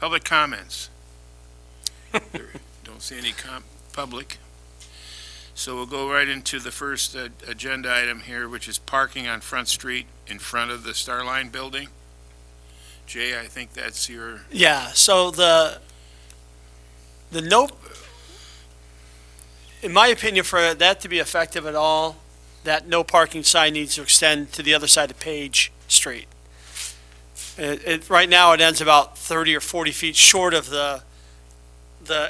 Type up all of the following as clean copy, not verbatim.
Public comments. Don't see any public. So we'll go right into the first agenda item here, which is parking on Front Street in front of the Starline building. Jay, I think that's your... Yeah, so the no, in my opinion, for that to be effective at all, that no parking sign needs to extend to the other side of Page Street. Right now, it ends about 30 or 40 feet short of the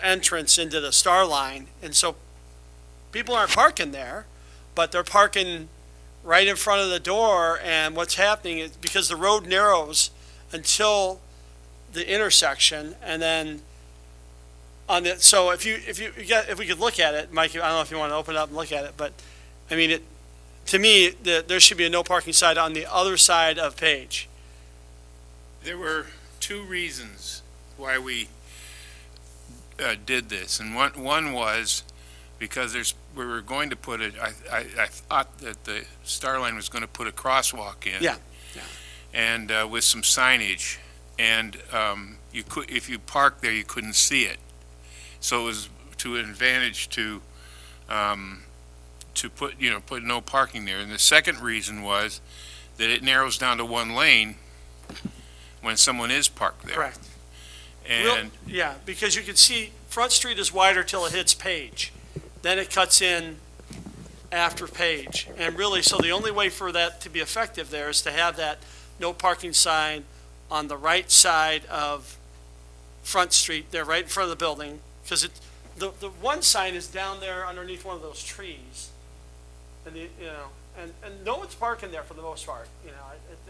entrance into the Star Line, and so people aren't parking there, but they're parking right in front of the door, and what's happening is, because the road narrows until the intersection, and then on the, so if we could look at it, Mike, I don't know if you want to open it up and look at it, but I mean, to me, there should be a no parking sign on the other side of Page. There were two reasons why we did this, and one was because we were going to put it. I thought that the Starline was going to put a crosswalk in. Yeah. And with some signage, and you could, if you parked there, you couldn't see it. So it was to an advantage to put no parking there. And the second reason was that it narrows down to one lane when someone is parked there. Correct. And yeah, because you can see Front Street is wider till it hits Page. Then it cuts in after Page. And really, so the only way for that to be effective there is to have that no parking sign on the right side of Front Street, there right in front of the building, because the one sign is down there underneath one of those trees. And and no one's parking there for the most part.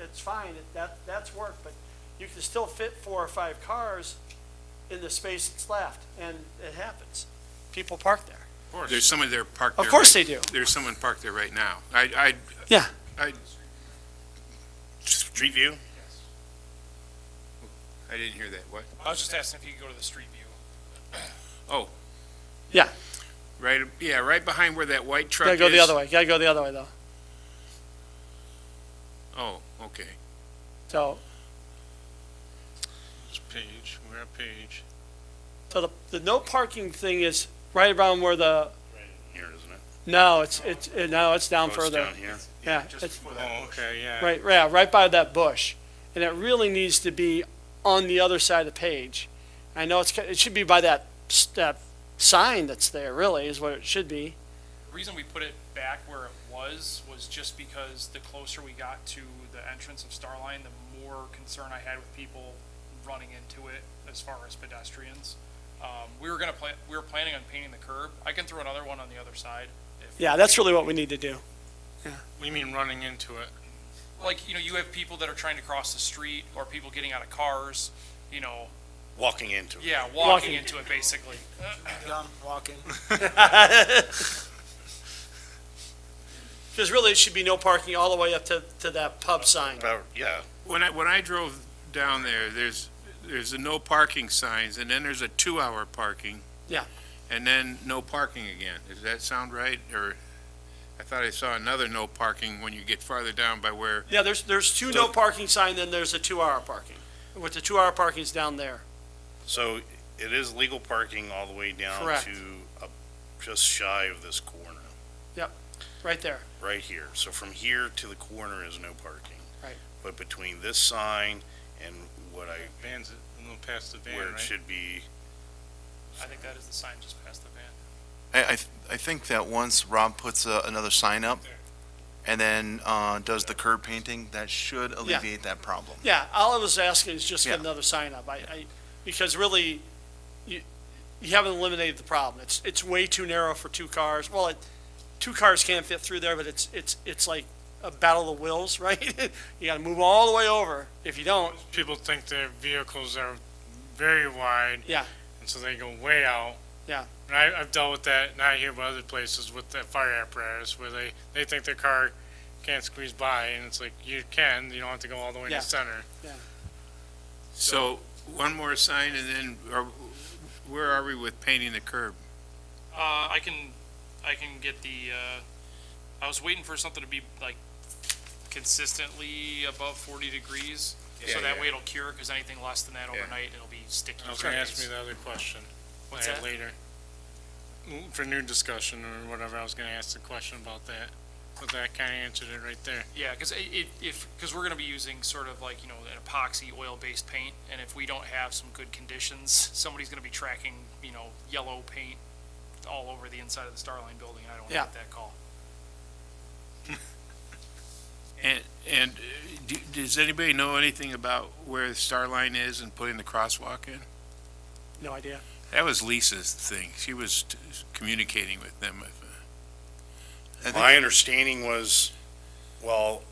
It's fine, that's work, but you can still fit 4 or 5 cars in the space that's left, and it happens. People park there. Of course. There's someone there parked there. Of course they do. There's someone parked there right now. Yeah. Street view? Yes. I didn't hear that. What? I was just asking if you could go to the street view. Oh. Yeah. Right. Yeah. Right behind where that white truck is. Gotta go the other way. Gotta go the other way though. Oh. Okay. So. It's Page. We're at Page. So the no parking thing is right around where the. Right here, isn't it? No, it's down further. It's down here. Yeah. Oh, okay, yeah. Right by that bush, and it really needs to be on the other side of Page. I know it should be by that sign that's there. Really, is what it should be. The reason we put it back where it was just because the closer we got to the entrance of Starline, the more concern I had with people running into it as far as pedestrians. We were planning on painting the curb. I can throw another one on the other side. Yeah, that's really what we need to do. What do you mean running into it? Like, you have people that are trying to cross the street, or people getting out of cars, Walking into it. Yeah, walking into it, basically. Walking. Because really, it should be no parking all the way up to that pub sign. Yeah. When I drove down there, there's a no parking signs, and then there's a 2-hour parking. Yeah. And then no parking again. Does that sound right? Or I thought I saw another no parking when you get farther down by where. Yeah, there's two no parking sign, then there's a 2-hour parking. With the 2-hour parking is down there. So it is legal parking all the way down Correct. to just shy of this corner. Yep, right there. Right here. So from here to the corner is no parking. Right. But between this sign and what Van's a little past the van, where it right? should be, I think that is the sign just past the van. I think that once Rob puts another sign up and then does the curb painting, that should alleviate that problem. Yeah, all I was asking is just get Yeah. another sign up. Because really, you haven't eliminated the problem. It's way too narrow for 2 cars. Well, 2 cars can't fit through there, but it's like a battle of the wills, right? You got to move all the way over. If you don't, People think their vehicles are very wide, yeah, and so they go way out. yeah, And I've dealt with that, not here, but other places with the fire apparatus, where they think their car can't squeeze by, and it's like, you can, you don't have to go all the way Yeah. to the center. So one more sign, and then where are we with painting the curb? I can get the, I was waiting for something to be like consistently above 40 degrees. So Yeah, that yeah. way it'll cure, because anything less than that Yeah. overnight, it'll be sticky. I was for gonna ask days. me the other question. What's I had that? later. For new discussion or whatever, I was gonna ask the question about that. But that kinda answered it right there. Yeah, because because we're gonna be using sort of like, an epoxy oil-based paint, and if we don't have some good conditions, somebody's gonna be tracking, yellow paint all over the inside of the Starline building, and I don't Yeah. want that call. And does anybody know anything about where the Star Line is and putting the crosswalk in? No idea. That was Lisa's thing. She was communicating with them. My understanding was, well,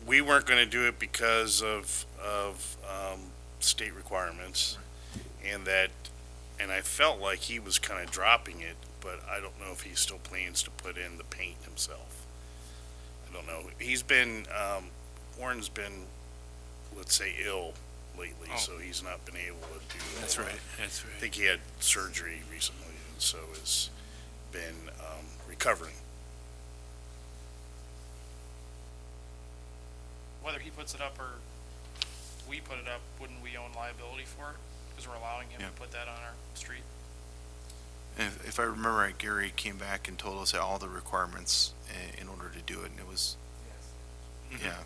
we weren't gonna do it because of, state requirements. And I felt like he was kinda dropping it, but I don't know if he still plans to put in the paint himself. I don't know. He's been, Warren's been, let's say, ill lately, Oh. so he's not been able to do that. That's right. That's I right. think he had surgery recently, and so has been, recovering. Whether he puts it up or we put it up, wouldn't we own liability for it? Because we're allowing him Yeah. to put that on our street. If I remember right, Gary came back and told us all the requirements in order to do it, and it was, yeah.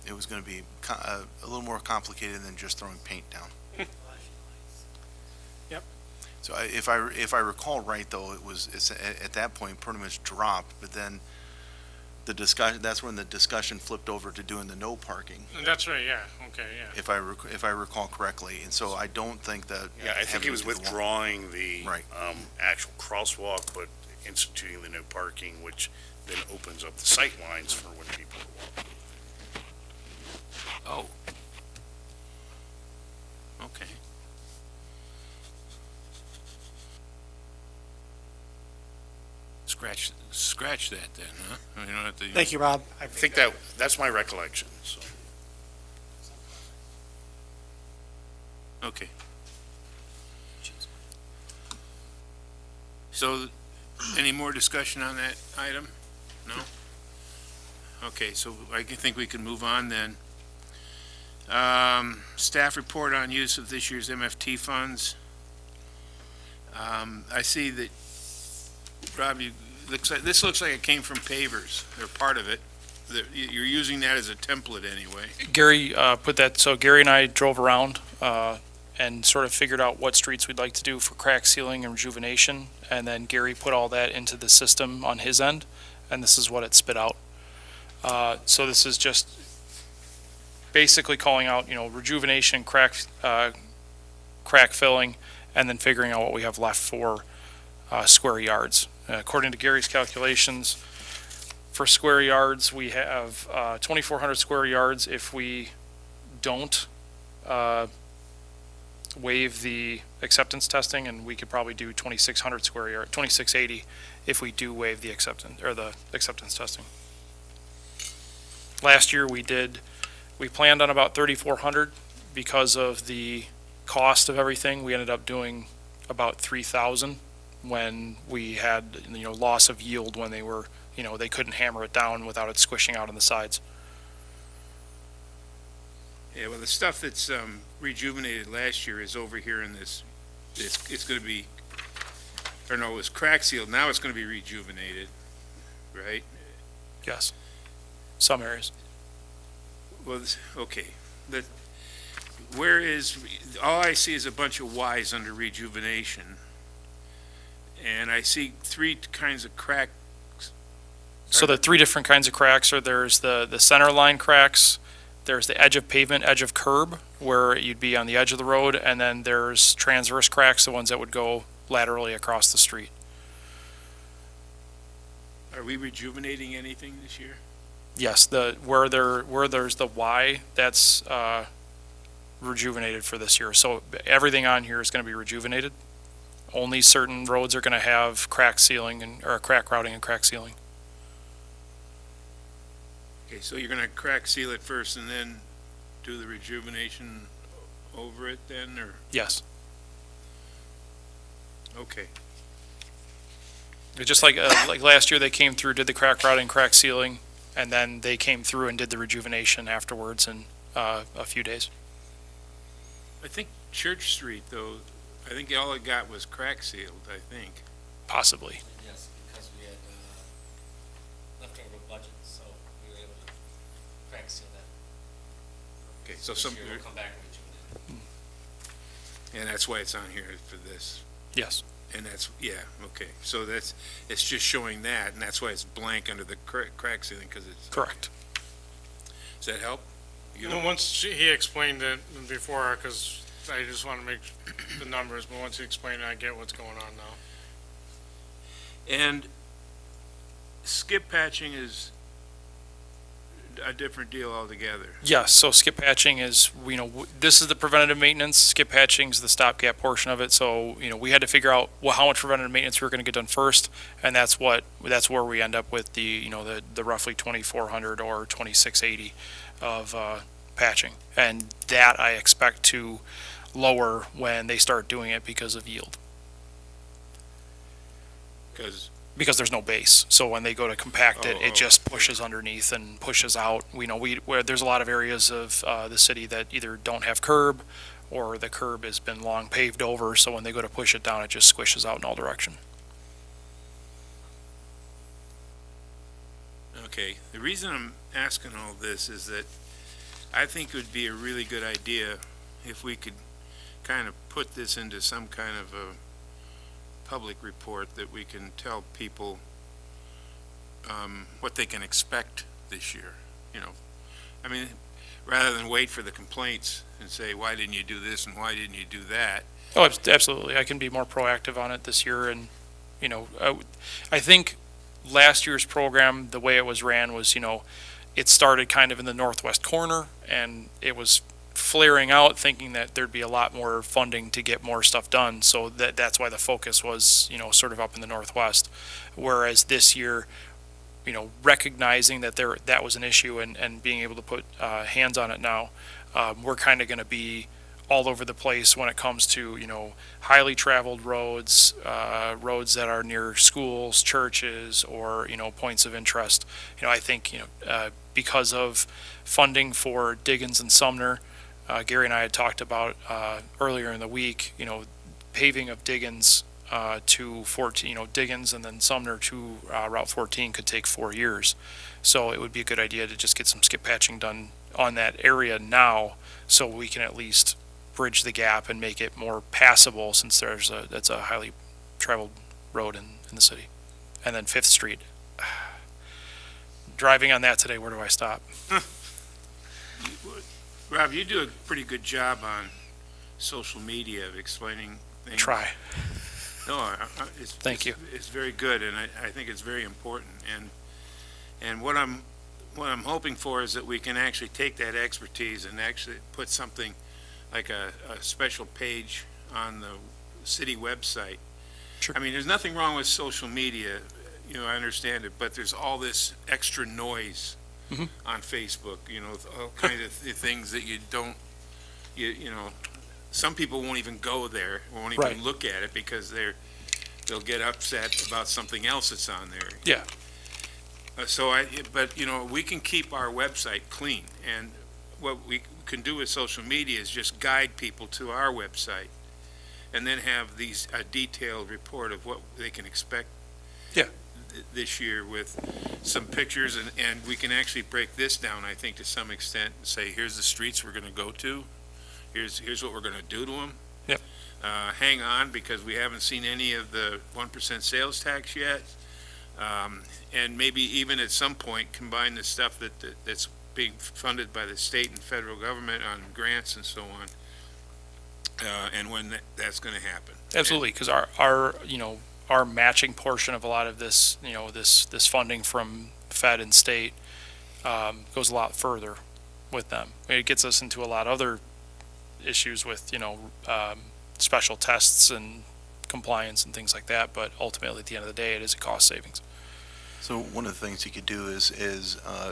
It was gonna be a little more complicated than just throwing paint down. Yep. So if I recall right, though, it's at that point pretty much dropped, but then the discussion, that's when the discussion flipped over to doing the no parking, That's right, yeah, okay, yeah. if I recall correctly, and so I don't think that. Yeah, I think having he was to do the wall- withdrawing the, Right. actual crosswalk, but instituting the no parking, which then opens up the sight lines for when people are walking. Oh. Okay. Scratch that then, huh? We don't have to. Thank you, Rob. I think that's my recollection, so. Okay. So, any more discussion on that item? No? Okay, so I think we can move on then. Staff report on use of this year's MFT funds. I see that, Rob, this looks like it came from pavers, or part of it. You're using that as a template anyway. Gary put that, so Gary and I drove around and sort of figured out what streets we'd like to do for crack sealing and rejuvenation, and then Gary put all that into the system on his end, and this is what it spit out. So this is just basically calling out, rejuvenation, crack filling, and then figuring out what we have left for square yards. According to Gary's calculations, for square yards, we have 2,400 square yards if we don't waive the acceptance testing, and we could probably do 2,600 square yard, 2,680 if we do waive the acceptance testing. Last year we planned on about 3,400 because of the cost of everything. We ended up doing about 3,000 when we had, loss of yield when they were, they couldn't hammer it down without it squishing out on the sides. Yeah, well, the stuff that's rejuvenated last year is over here in this, it's gonna be, or no, it was crack sealed, now it's gonna be rejuvenated, right? Yes. Some areas. Well, okay, where is, all I see is a bunch of Ys under rejuvenation. And I see three kinds of crack. So the three different kinds of cracks are, there's the center line cracks, there's the edge of pavement, edge of curb, where you'd be on the edge of the road, and then there's transverse cracks, the ones that would go laterally across the street. Are we rejuvenating anything this year? Yes, where there's the Y, that's rejuvenated for this year. So everything on here is going to be rejuvenated. Only certain roads are going to have crack sealing or crack routing and crack sealing. Okay, so you're gonna crack seal it first and then do the rejuvenation over it then, or, Yes. okay. It's just like last year they came through, did the crack routing, crack sealing, And then they came through and did the rejuvenation afterwards in a few days. I think Church Street, though, I think all it got was crack sealed, I think. Possibly. Yes, because we had leftover budget, so we were able to crack seal that. Okay, so This some, year we'll come back and rejuvenate it. and that's why it's on here for this. Yes. And that's, yeah, okay. So that's, it's just showing that, and that's why it's blank under the crack ceiling, because it's. Correct. Does that help? You know, he explained it before, because I just want to make the numbers, but once he explained it, I get what's going on now. And skip patching is a different deal altogether. Yes, so skip patching is, this is the preventative maintenance. Skip patching is the stopgap portion of it. So, we had to figure out how much preventative maintenance we were going to get done first, and that's where we end up with the roughly 2,400 or 2,680 of patching, and that I expect to lower when they start doing it because of yield. Because there's no base. So when they go to compact it, it just pushes underneath and pushes out. Where there's a lot of areas of the city that either don't have curb or the curb has been long paved over. So when they go to push it down, it just squishes out in all direction. Okay, the reason I'm asking all this is that I think it would be a really good idea if we could kind of put this into some kind of a public report that we can tell people what they can expect this year, I mean, rather than wait for the complaints and say, why didn't you do this and why didn't you do that? Oh, absolutely. I can be more proactive on it this year. And, I think last year's program, the way it was ran was, it started kind of in the northwest corner and it was flaring out, thinking that there'd be a lot more funding to get more stuff done. So that's why the focus was, sort of up in the northwest. Whereas this year, recognizing that that was an issue and being able to put hands on it now, we're kind of going to be all over the place when it comes to, highly traveled roads, roads that are near schools, churches, or, points of interest. I think, because of funding for Diggins and Sumner, Gary and I had talked about earlier in the week, paving of Diggins to 14, Diggins and then Sumner to Route 14 could take 4 years. So it would be a good idea to just get some skip patching done on that area now, so we can at least bridge the gap and make it more passable, since that's a highly traveled road in the city. And then 5th Street. Driving on that today, where do I stop? Rob, you do a pretty good job on social media of explaining things. Try. No, Thank you. It's very good, and I think it's very important. And what I'm hoping for is that we can actually take that expertise and actually put something like a special page on the city website. Sure. I mean, there's nothing wrong with social media, I understand it, but there's all this extra noise on Facebook, all kind of things that you don't, some people won't even go there, won't even Right. look at it because they'll get upset about something else that's on there. Yeah. But we can keep our website clean, and what we can do with social media is just guide people to our website, and then have a detailed report of what they can expect. Yeah. This year with some pictures, and we can actually break this down, I think, to some extent, and say, here's the streets we're going to go to, here's what we're going to do to them. Yep. Hang on, because we haven't seen any of the 1% sales tax yet, and maybe even at some point combine the stuff that's being funded by the state and federal government on grants and so on, and when that's going to happen. Absolutely, because our matching portion of a lot of this, this funding from Fed and state goes a lot further with them. It gets us into a lot of other issues with, special tests and compliance and things like that, but ultimately at the end of the day, it is a cost savings. So one of the things you could do is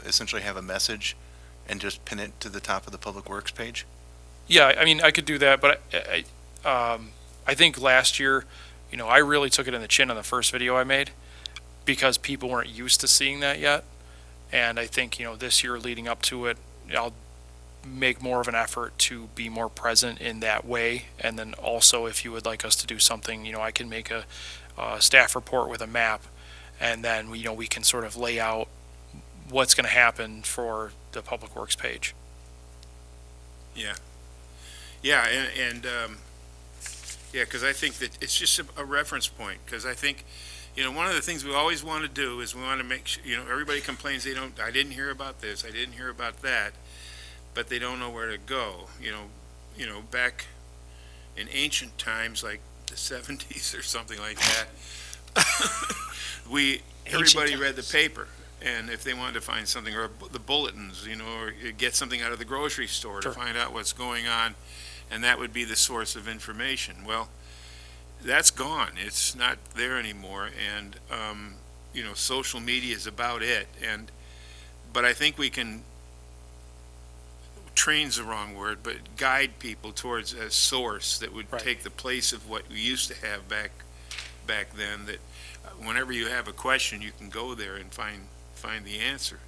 essentially have a message and just pin it to the top of the Public Works page. Yeah, I mean, I could do that, but I think last year, I really took it in the chin on the first video I made because people weren't used to seeing that yet. And I think, this year leading up to it, I'll make more of an effort to be more present in that way. And then also, if you would like us to do something, I can make a staff report with a map, and then, we can sort of lay out what's going to happen for the Public Works page. Yeah, and yeah, because I think that it's just a reference point, because I think, one of the things we always want to do is we want to make sure, everybody complains I didn't hear about this, I didn't hear about that, but they don't know where to go. Back in ancient times, like the 70s or something like that, everybody read the paper. And if they wanted to find something, or the bulletins, or get something out of the grocery store to find out what's going on, and that would be the source of information. Well, that's gone. It's not there anymore, and social media is about it. But I think we can, train's the wrong word, but guide people towards a source that would take the place of what we used to have back then. That whenever you have a question, you can go there and find the answer.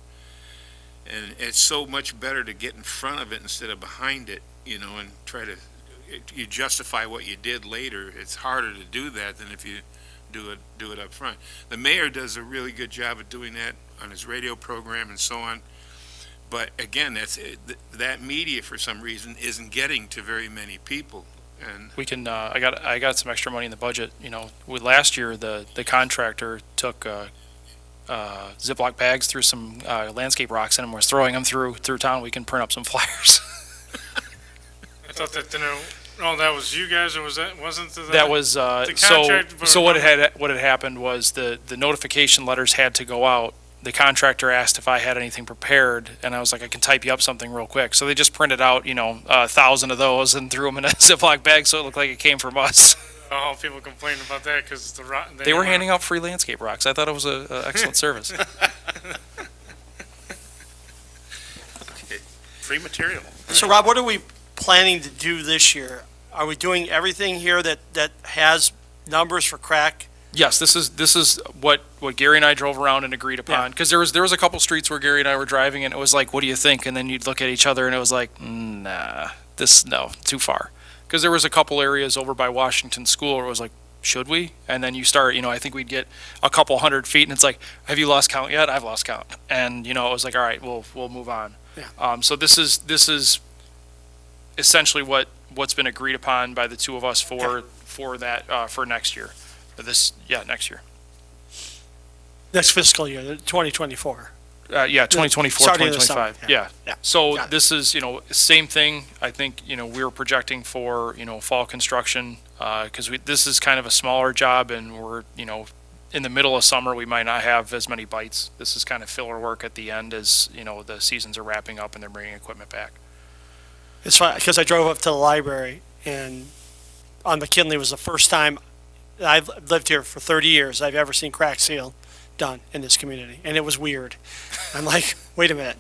And it's so much better to get in front of it instead of behind it, and try to you justify what you did later. It's harder to do that than if you do it up front. The mayor does a really good job of doing that on his radio program and so on. But again, that media for some reason isn't getting to very many people. And We can, I got some extra money in the budget, with last year, the contractor took, Ziploc bags through some landscape rocks in them, was throwing them through town. We can print up some flyers. I thought that that was you guys, or wasn't the That was contract? so what had happened was the notification letters had to go out. The contractor asked if I had anything prepared, and I was like, I can type you up something real quick. So they just printed out 1,000 of those and threw them in a Ziploc bag, so it looked like it came from us. Oh, people complaining about that because They were handing out free landscape rocks. I thought it was an excellent service. Free material. So Rob, what are we planning to do this year? Are we doing everything here that has numbers for crack? Yes, this is what Gary and I drove around and agreed upon. Because there was a couple streets where Gary and I were driving, and it was like, what do you think? And then you'd look at each other, and it was like, nah, no, too far. Because there was a couple areas over by Washington School where it was like, should we? And then you start, I think we'd get a couple 100 feet, and it's like, have you lost count yet? I've lost count. And, it was like, all right, we'll move on. Yeah. So this is essentially what's been agreed upon by the two of us for that, for next year. Next year. Next fiscal year, 2024. 2024, Starting in the summer, 2025. yeah. Yeah. Yeah. So Got it. this is, same thing. I think, we were projecting for, fall construction, because this is kind of a smaller job, and we're, in the middle of summer, we might not have as many bites. This is kind of filler work at the end as, the seasons are wrapping up and they're bringing equipment back. It's fine, because I drove up to the library, and on McKinley was the first time, I've lived here for 30 years, I've ever seen crack seal done in this community, and it was weird. I'm like, wait a minute,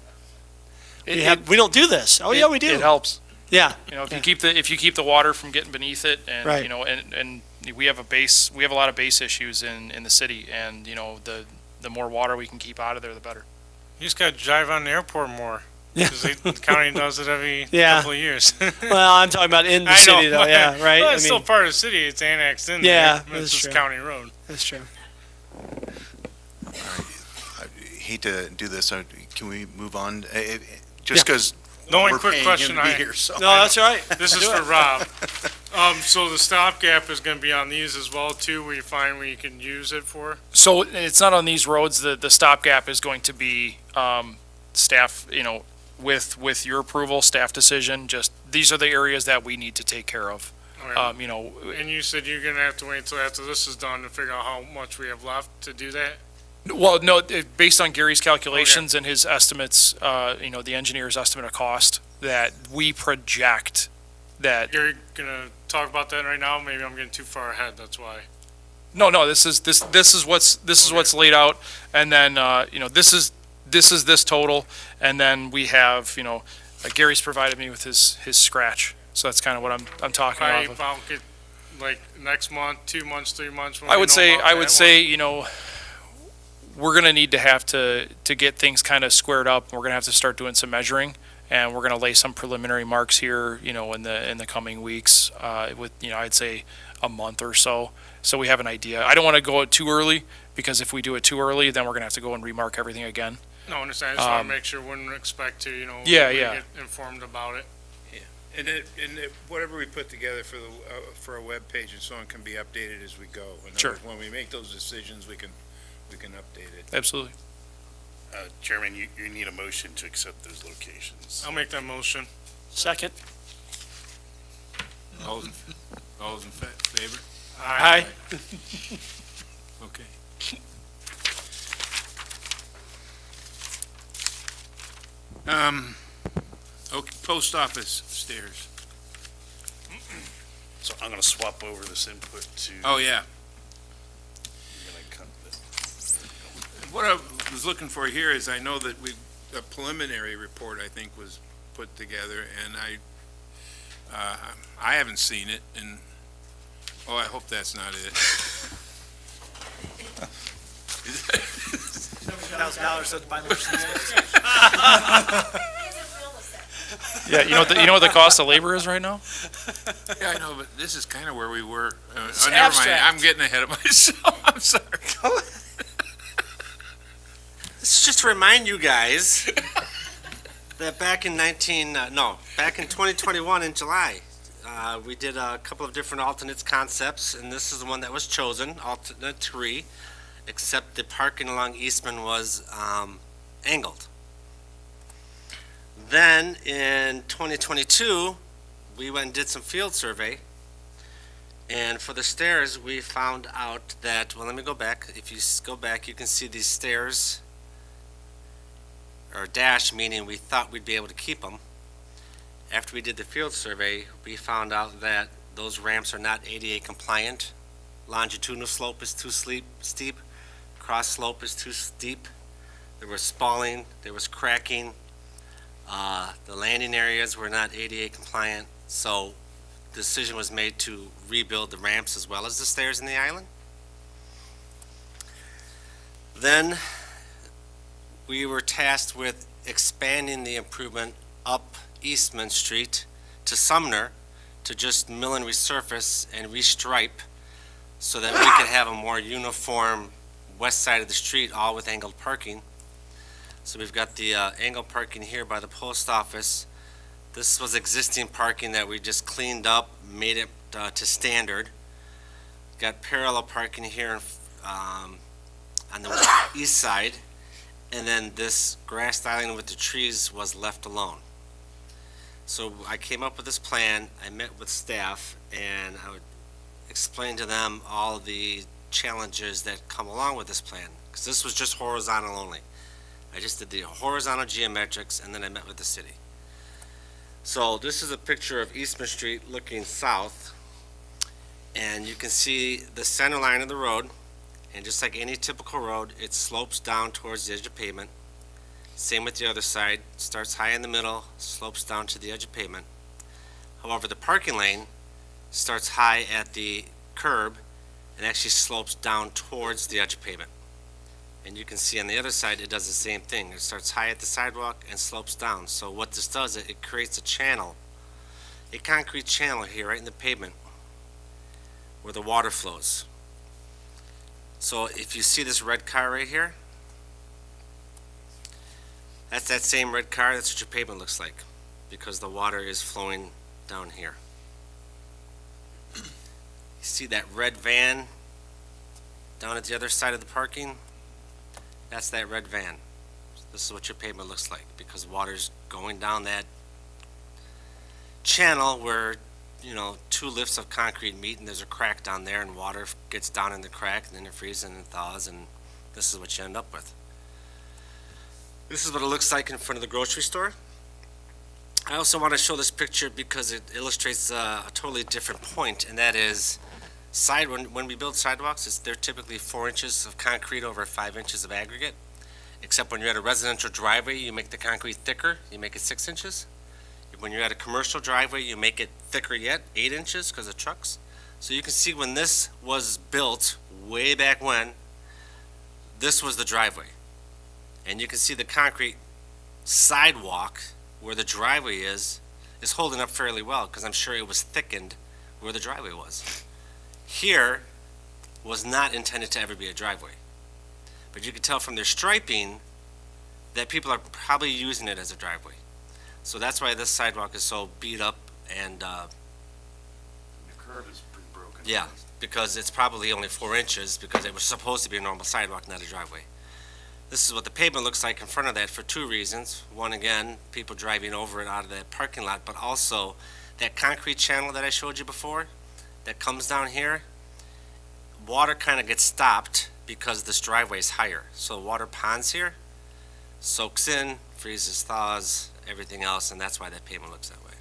we don't do this. Oh yeah, we do. It helps. Yeah. If you keep the water from getting beneath it, and Right. and we have a lot of base issues in the city, and the more water we can keep out of there, the better. You just got to drive on the airport more. Yeah. Because the county does it every Yeah. couple of years. Well, I'm talking about in the I city know, though. Yeah, right. Well, it's still part of the city. It's annexed in Yeah, there. It's that's just true. county road. That's true. I hate to do this. Can we move on? Just because The only we're quick paying question him to be I- here, so. No, that's all right. This is for Rob. So the stopgap is going to be on these as well too, where you find where you can use it for. So it's not on these roads. The stopgap is going to be staff, with your approval, staff decision. Just these are the areas that we need to take care of. Okay. And you said you're going to have to wait until after this is done to figure out how much we have left to do that. Well, no, based on Gary's calculations and his estimates, the engineer's estimate of cost, that we project that. You're going to talk about that right now. Maybe I'm getting too far ahead. That's why. No, this is what's laid out, and then this is this total, and then we have Gary's provided me with his scratch, so that's kind of what I'm talking Probably about. about get like next month, 2 months, 3 months. When I we would know say about that one. we're going to need to have to get things kind of squared up. We're going to have to start doing some measuring, and we're going to lay some preliminary marks here, in the coming weeks, with, I'd say a month or so. So we have an idea. I don't want to go too early, because if we do it too early, then we're going to have to go and remark everything again. No, I understand. I just want to make sure, wouldn't expect to, Yeah, we yeah. get informed about it. And whatever we put together for a web page and so on can be updated as we go. In other Sure. words, when we make those decisions, we can update it. Absolutely. Chairman, you need a motion to accept those locations. I'll make that motion. Second. All those in favor? Aye. Okay. Okay, post office stairs. So I'm gonna swap over this input to. Oh, yeah. I'm gonna cut the- What I was looking for here is, I know that a preliminary report, I think, was put together, and I haven't seen it, and, I hope that's not it. $1,000 to buy more. Yeah, you know what the cost of labor is right now? Yeah, I know, but this is kind of where we were. It's Never mind, abstract. I'm getting ahead of myself, I'm sorry. This is just to remind you guys that back in 2021 in July, we did a couple of different alternates concepts, and this is the one that was chosen, alternate 3, except the parking along Eastman was angled. Then in 2022, we went and did some field survey, and for the stairs, we found out that, well, let me go back. If you go back, you can see these stairs or dash, meaning we thought we'd be able to keep them. After we did the field survey, we found out that those ramps are not ADA compliant. Longitudinal slope is too steep, cross slope is too steep. There was spalling, there was cracking. The landing areas were not ADA compliant, so the decision was made to rebuild the ramps as well as the stairs in the island. Then we were tasked with expanding the improvement up Eastman Street to Sumner to just mill and resurface and restripe so that we could have a more uniform west side of the street, all with angled parking. So we've got the angled parking here by the post office. This was existing parking that we just cleaned up, made it to standard. Got parallel parking here on the east side. And then this grassed island with the trees was left alone. So I came up with this plan, I met with staff, and I would explain to them all the challenges that come along with this plan. Because this was just horizontal only. I just did the horizontal geometrics, and then I met with the city. So this is a picture of Eastman Street looking south, and you can see the center line of the road, and just like any typical road, it slopes down towards the edge of pavement. Same with the other side, starts high in the middle, slopes down to the edge of pavement. However, the parking lane starts high at the curb and actually slopes down towards the edge of pavement. And you can see on the other side, it does the same thing. It starts high at the sidewalk and slopes down. So what this does, it creates a channel, a concrete channel here right in the pavement where the water flows. So if you see this red car right here, that's that same red car. That's what your pavement looks like because the water is flowing down here. You see that red van down at the other side of the parking? That's that red van. This is what your pavement looks like because water's going down that channel where, two lifts of concrete meet and there's a crack down there and water gets down in the crack and then it freezes and thaws and this is what you end up with. This is what it looks like in front of the grocery store. I also want to show this picture because it illustrates a totally different point, and that is when we build sidewalks, they're typically 4 inches of concrete over 5 inches of aggregate, except when you're at a residential driveway, you make the concrete thicker, you make it 6 inches. When you're at a commercial driveway, you make it thicker yet, 8 inches because of trucks. So you can see when this was built way back when, this was the driveway. And you can see the concrete sidewalk where the driveway is holding up fairly well, because I'm sure it was thickened where the driveway was. Here was not intended to ever be a driveway. But you can tell from their striping that people are probably using it as a driveway. So that's why this sidewalk is so beat up and, The curb is pretty broken. yeah, because it's probably only 4 inches, because it was supposed to be a normal sidewalk, not a driveway. This is what the pavement looks like in front of that for 2 reasons. One, again, people driving over it out of that parking lot, but also that concrete channel that I showed you before that comes down here, water kind of gets stopped because this driveway is higher. So water ponds here, soaks in, freezes, thaws, everything else, and that's why that pavement looks that way.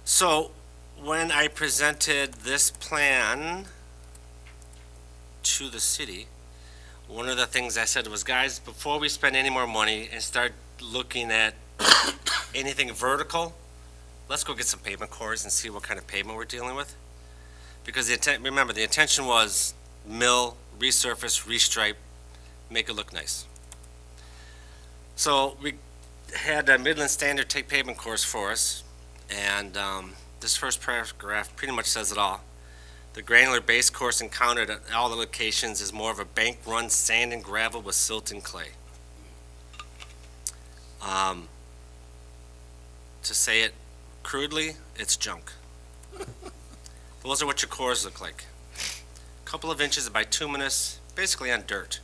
So when I presented this plan to the city, one of the things I said was, guys, before we spend any more money and start looking at anything vertical, let's go get some pavement cores and see what kind of pavement we're dealing with. Because remember, the intention was mill, resurface, restripe, make it look nice. So we had Midland Standard take pavement cores for us, and this first paragraph pretty much says it all. The granular base course encountered at all the locations is more of a bank run sand and gravel with silt and clay. To say it crudely, it's junk. Those are what your cores look like. A couple of inches of bituminous, basically on dirt.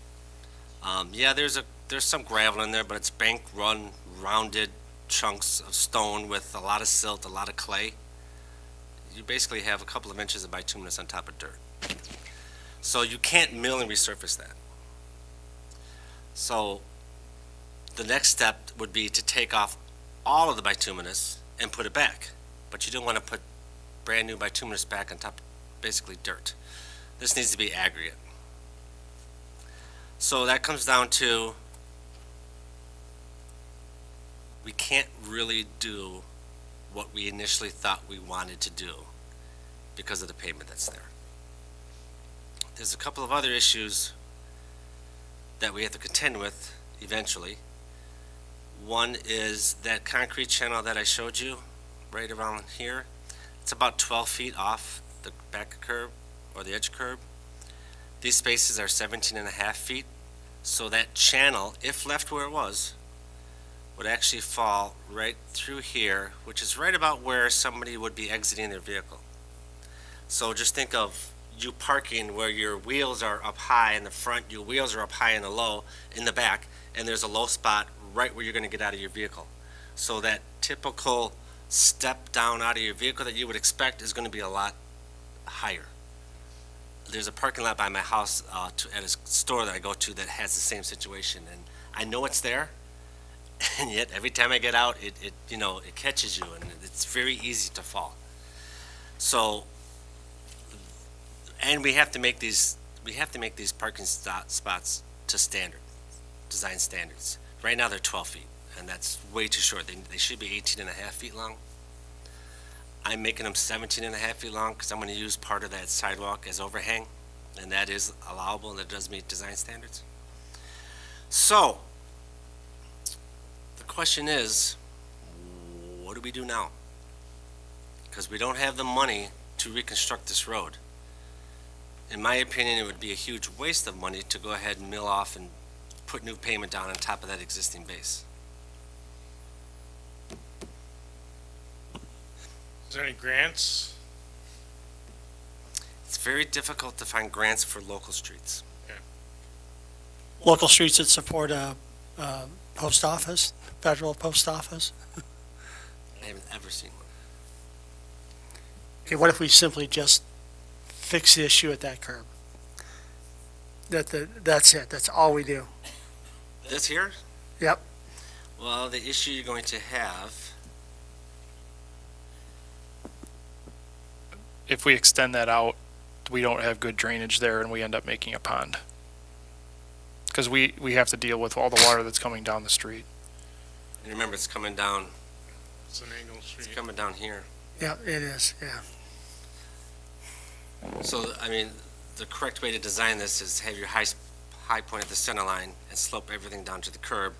Yeah, there's some gravel in there, but it's bank run, rounded chunks of stone with a lot of silt, a lot of clay. You basically have a couple of inches of bituminous on top of dirt. So you can't mill and resurface that. So the next step would be to take off all of the bituminous and put it back. But you don't want to put brand new bituminous back on top of basically dirt. This needs to be aggregate. So that comes down to we can't really do what we initially thought we wanted to do because of the pavement that's there. There's a couple of other issues that we have to contend with eventually. One is that concrete channel that I showed you right around here. It's about 12 feet off the back curb or the edge curb. These spaces are 17.5 feet. So that channel, if left where it was, would actually fall right through here, which is right about where somebody would be exiting their vehicle. So just think of you parking where your wheels are up high in the front, your wheels are up high in the low, in the back, and there's a low spot right where you're going to get out of your vehicle. So that typical step down out of your vehicle that you would expect is going to be a lot higher. There's a parking lot by my house at a store that I go to that has the same situation, and I know it's there, and yet every time I get out, it catches you, and it's very easy to fall. So, and we have to make these parking spots to design standards. Right now they're 12 feet, and that's way too short. They should be 18.5 feet long. I'm making them 17.5 feet long because I'm going to use part of that sidewalk as overhang, and that is allowable and that does meet design standards. So, the question is, what do we do now? Because we don't have the money to reconstruct this road. In my opinion, it would be a huge waste of money to go ahead and mill off and put new pavement down on top of that existing base. Is there any grants? It's very difficult to find grants for local streets. Local streets that support a post office, federal post office. I haven't ever seen one. Okay, what if we simply just fix the issue at that curb? That's it, that's all we do. This here? Yep. Well, the issue you're going to have, If we extend that out, we don't have good drainage there and we end up making a pond. Because we have to deal with all the water that's coming down the street. and remember it's coming down, It's an angled street. it's coming down here. Yeah, it is, yeah. So, I mean, the correct way to design this is have your high high point at the center line and slope everything down to the curb,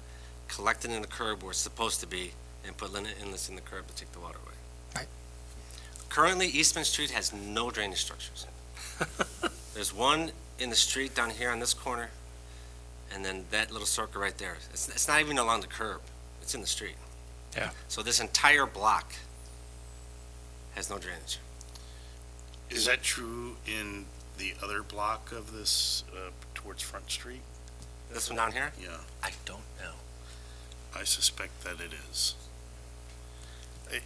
collect it in the curb where it's supposed to be, and put linear inlets in the curb to take the water away. Right. Currently, Eastman Street has no drainage structures. There's one in the street down here on this corner, and then that little circle right there. It's not even along the curb, it's in the street. Yeah. So this entire block has no drainage. Is that true in the other block of this, towards Front Street? This one down here? Yeah, I don't know. I suspect that it is.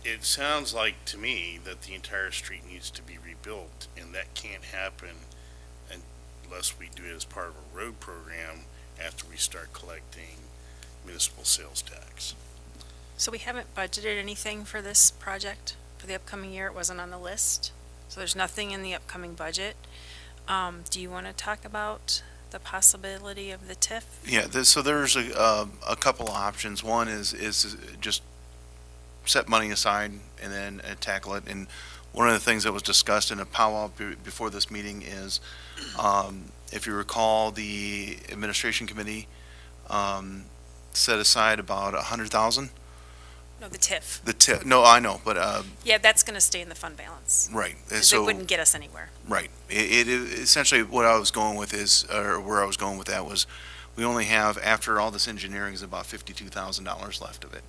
It sounds like to me that the entire street needs to be rebuilt, and that can't happen unless we do it as part of a road program after we start collecting municipal sales tax. So we haven't budgeted anything for this project for the upcoming year. It wasn't on the list. So there's nothing in the upcoming budget. Do you want to talk about the possibility of the TIF? Yeah, so there's a couple of options. One is just set money aside and then tackle it. And one of the things that was discussed in a powwow before this meeting is, if you recall, the administration committee set aside about 100,000. No, the TIF. The TIF, no, I know, but Yeah, that's going to stay in the fund balance. right. Because it wouldn't get us anywhere. Right. It essentially what I was going with is, or where I was going with that was, we only have, after all this engineering, is about $52,000 left of it.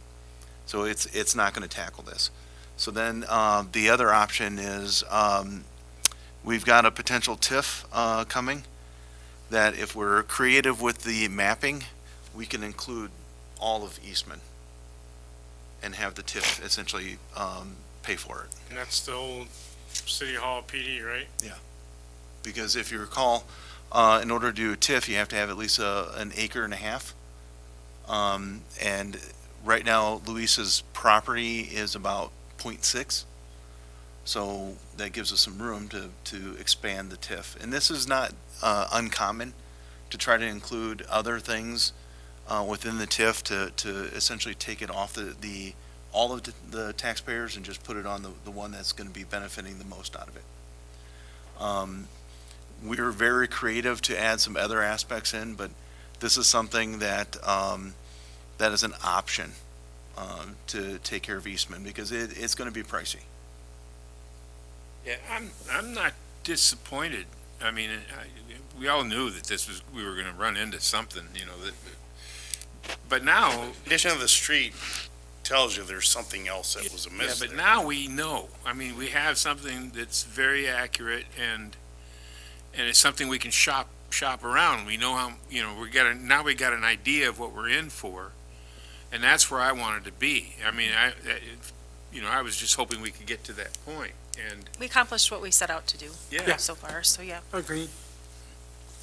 So it's not going to tackle this. So then the other option is, we've got a potential TIF coming, that if we're creative with the mapping, we can include all of Eastman and have the TIF essentially pay for it. And that's the old City Hall PD, right? Because if you recall, in order to do a TIF, you have to have at least an acre and a half. And right now, Luis's property is about 0.6. So that gives us some room to expand the TIF. And this is not uncommon to try to include other things within the TIF to essentially take it off all of the taxpayers and just put it on the one that's going to be benefiting the most out of it. We're very creative to add some other aspects in, but this is something that that is an option to take care of Eastman, because it's going to be pricey. Yeah, I'm not disappointed. I mean, we all knew that we were going to run into something, but now. Condition of the street tells you there's something else that was Yeah, amiss but there. now we know. I mean, we have something that's very accurate, and it's something we can shop around. We know how, now we got an idea of what we're in for, and that's where I wanted to be. I mean, I was just hoping we could get to that point, and We accomplished what we set out to do yeah. so far, so yeah. Agreed.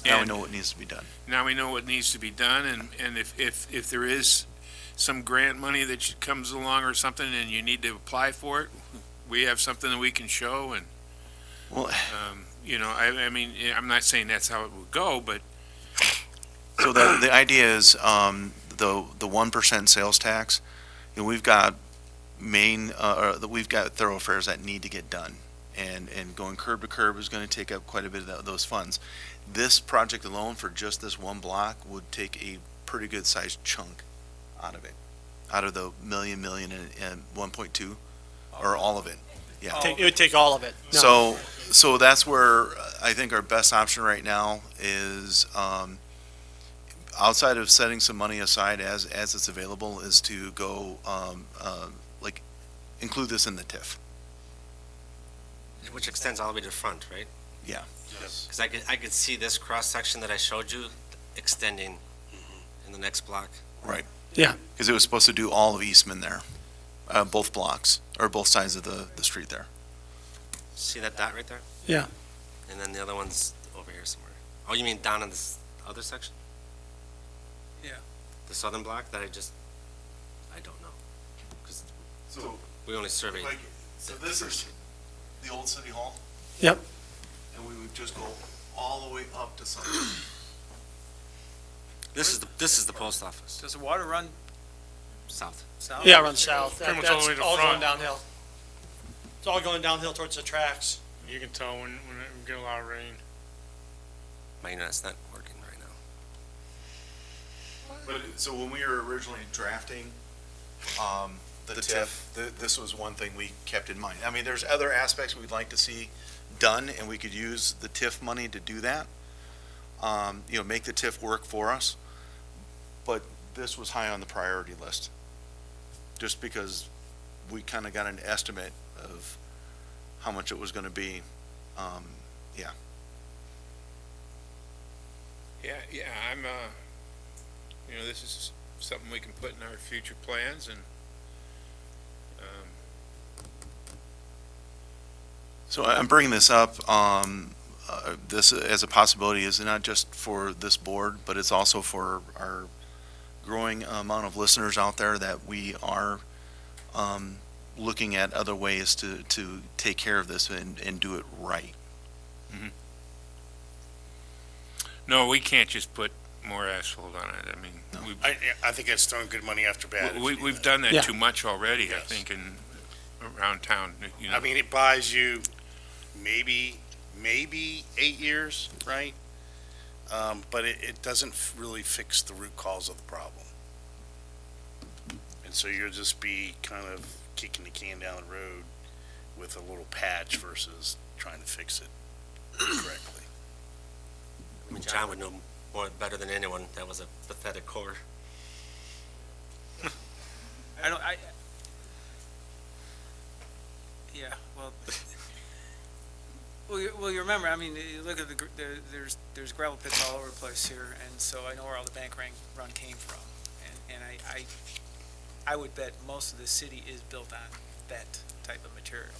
Now we And know what needs to be done. now we know what needs to be done, and if there is some grant money that comes along or something, and you need to apply for it, we have something that we can show, and Well, I mean, I'm not saying that's how it would go, but so the idea is the 1% sales tax. We've got we've got thoroughfares that need to get done, and going curb to curb is going to take up quite a bit of those funds. This project alone for just this one block would take a pretty good sized chunk out of it, out of the million and 1.2, or all of it. Yeah. It would take all of it. No. So that's where I think our best option right now is, outside of setting some money aside as it's available, is to go, include this in the TIF. Which extends all the way to the front, right? Yeah. Yes. Because I could see this cross-section that I showed you extending in the next block. Right. Yeah. Because it was supposed to do all of Eastman there, both blocks, or both sides of the street there. See that dot right there? Yeah. And then the other one's over here somewhere. Oh, you mean down in this other section? Yeah. The southern block that I don't know. Because So, we only surveyed. this is the old city hall, Yep. and we would just go all the way up to something. This is the post office, Does the water run south. south? Yeah, run south. Pretty much all the way That's to all front. going downhill. It's all going downhill towards the tracks. You can tell when it get a lot of rain. My internet's not working right now. But, so when we were originally drafting, the TIF, this was one thing we kept in mind. I mean, there's other aspects we'd like to see done, and we could use the TIF money to do that. Make the TIF work for us. But this was high on the priority list. Just because we kind of got an estimate of how much it was gonna be. Yeah. Yeah, I'm, this is something we can put in our future plans and, So I'm bringing this up, this as a possibility is not just for this board, but it's also for our growing amount of listeners out there that we are looking at other ways to take care of this and do it right. no, we can't just put more asphalt on it. I mean, I think that's throwing good money after bad. we've done that Yeah. too much already, I Yes. think, around town, I mean, it buys you maybe 8 years, right? But it doesn't really fix the root cause of the problem. And so you'll just be kind of kicking the can down the road with a little patch versus trying to fix it correctly. I mean, John would know more better than anyone. That was a pathetic core. Yeah, well, well, you remember, I mean, you look at there's gravel pits all over the place here, and so I know where all the bank run came from. And I would bet most of the city is built on that type of material.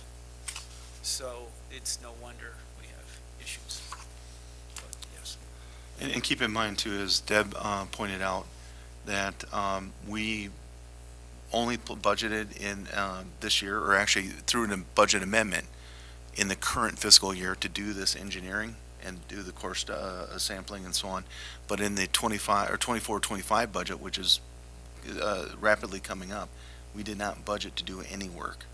So it's no wonder we have issues. But yes. And keep in mind too, as Deb pointed out, that we only budgeted in this year, or actually through a budget amendment in the current fiscal year to do this engineering and do the course sampling and so on. But in the 24-25 budget, which is rapidly coming up, we did not budget to do any work.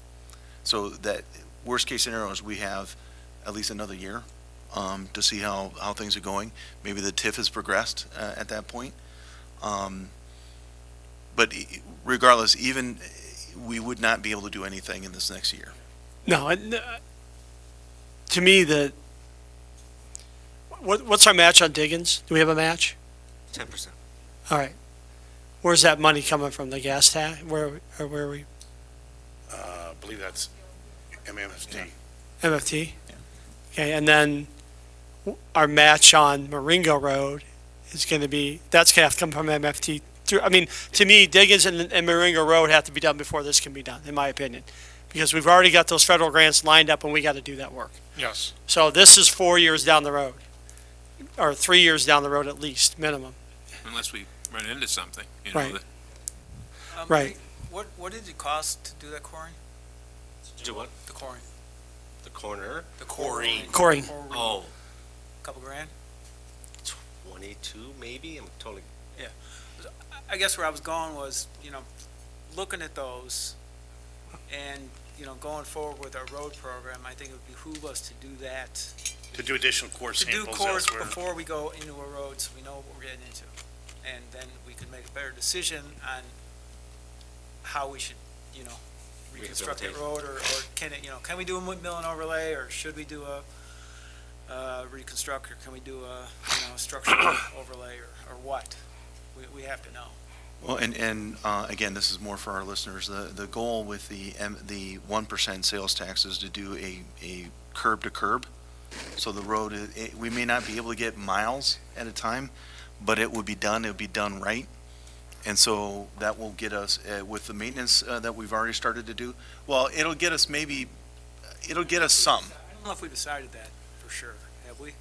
So that worst case scenario is we have at least another year to see how things are going. Maybe the TIF has progressed at that point. But regardless, even we would not be able to do anything in this next year. No, to me, what's our match on Diggins? Do we have a match? 10%. All right. Where's that money coming from? The gas tax? Where are we? I believe that's MMFD. MFT? Okay, and then our match on Maringo Road is going to be, that's going to have to come from MFT. I mean, to me, Diggins and Maringo Road have to be done before this can be done, in my opinion. Because we've already got those federal grants lined up and we got to do that work. Yes. So this is 4 years down the road, or 3 years down the road at least, minimum. unless we run into something, Right. that- Right. What did it cost to do that coring? Do what? The coring. The corner? The Coring. Coring. Oh, Couple grand? 22 maybe? I'm totally, I guess where I was going was, looking at those and, going forward with our road program, I think it would behoove us to do that. To do additional core To do samples cores elsewhere. before we go into a road, so we know what we're getting into. And then we can make a better decision on how we should, reconstruct that road, or can it, can we do a mill and overlay, or should we do a reconstruct, or can we do a, structural overlay, or what? We have to know. Well, and again, this is more for our listeners. The goal with the 1% sales tax is to do a curb to curb. So the road, we may not be able to get miles at a time, but it would be done right. And so that will get us, with the maintenance that we've already started to do, well, it'll get us some. I don't know if we decided that for sure, have we?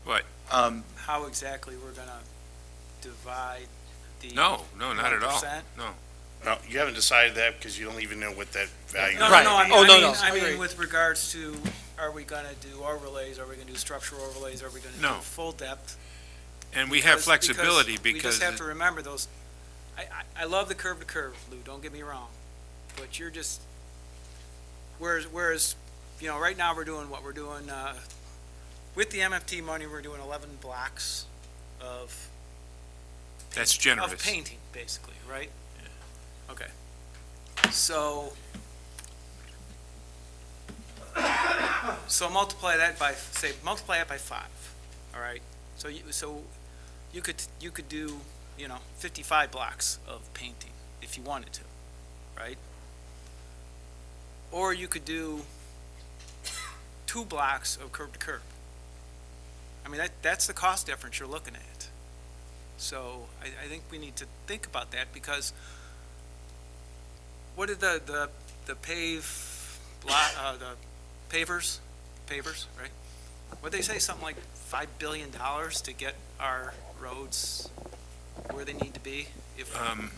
What? How exactly we're gonna divide the No, not at all. 1%? No. No, you haven't decided that because you don't even know what that value No, is. Right. no, Oh, no. I Agreed. mean, with regards to, are we gonna do overlays, are we gonna do structural overlays, are we gonna No. do full depth? And we have flexibility We because, just have to remember those, I love the curb to curb, Lou, don't get me wrong, but you're just, whereas, right now we're doing what we're doing, with the MFT money, we're doing 11 blocks of That's Of generous. painting, basically, right? Okay. So multiply that by, multiply that by 5, all right? So you could do, 55 blocks of painting if you wanted to, right? Or you could do 2 blocks of curb to curb. I mean, that's the cost difference you're looking at. So I think we need to think about that, because what did the pavers, right? What'd they say, something like $5 billion to get our roads where they need to be? It's like $3 million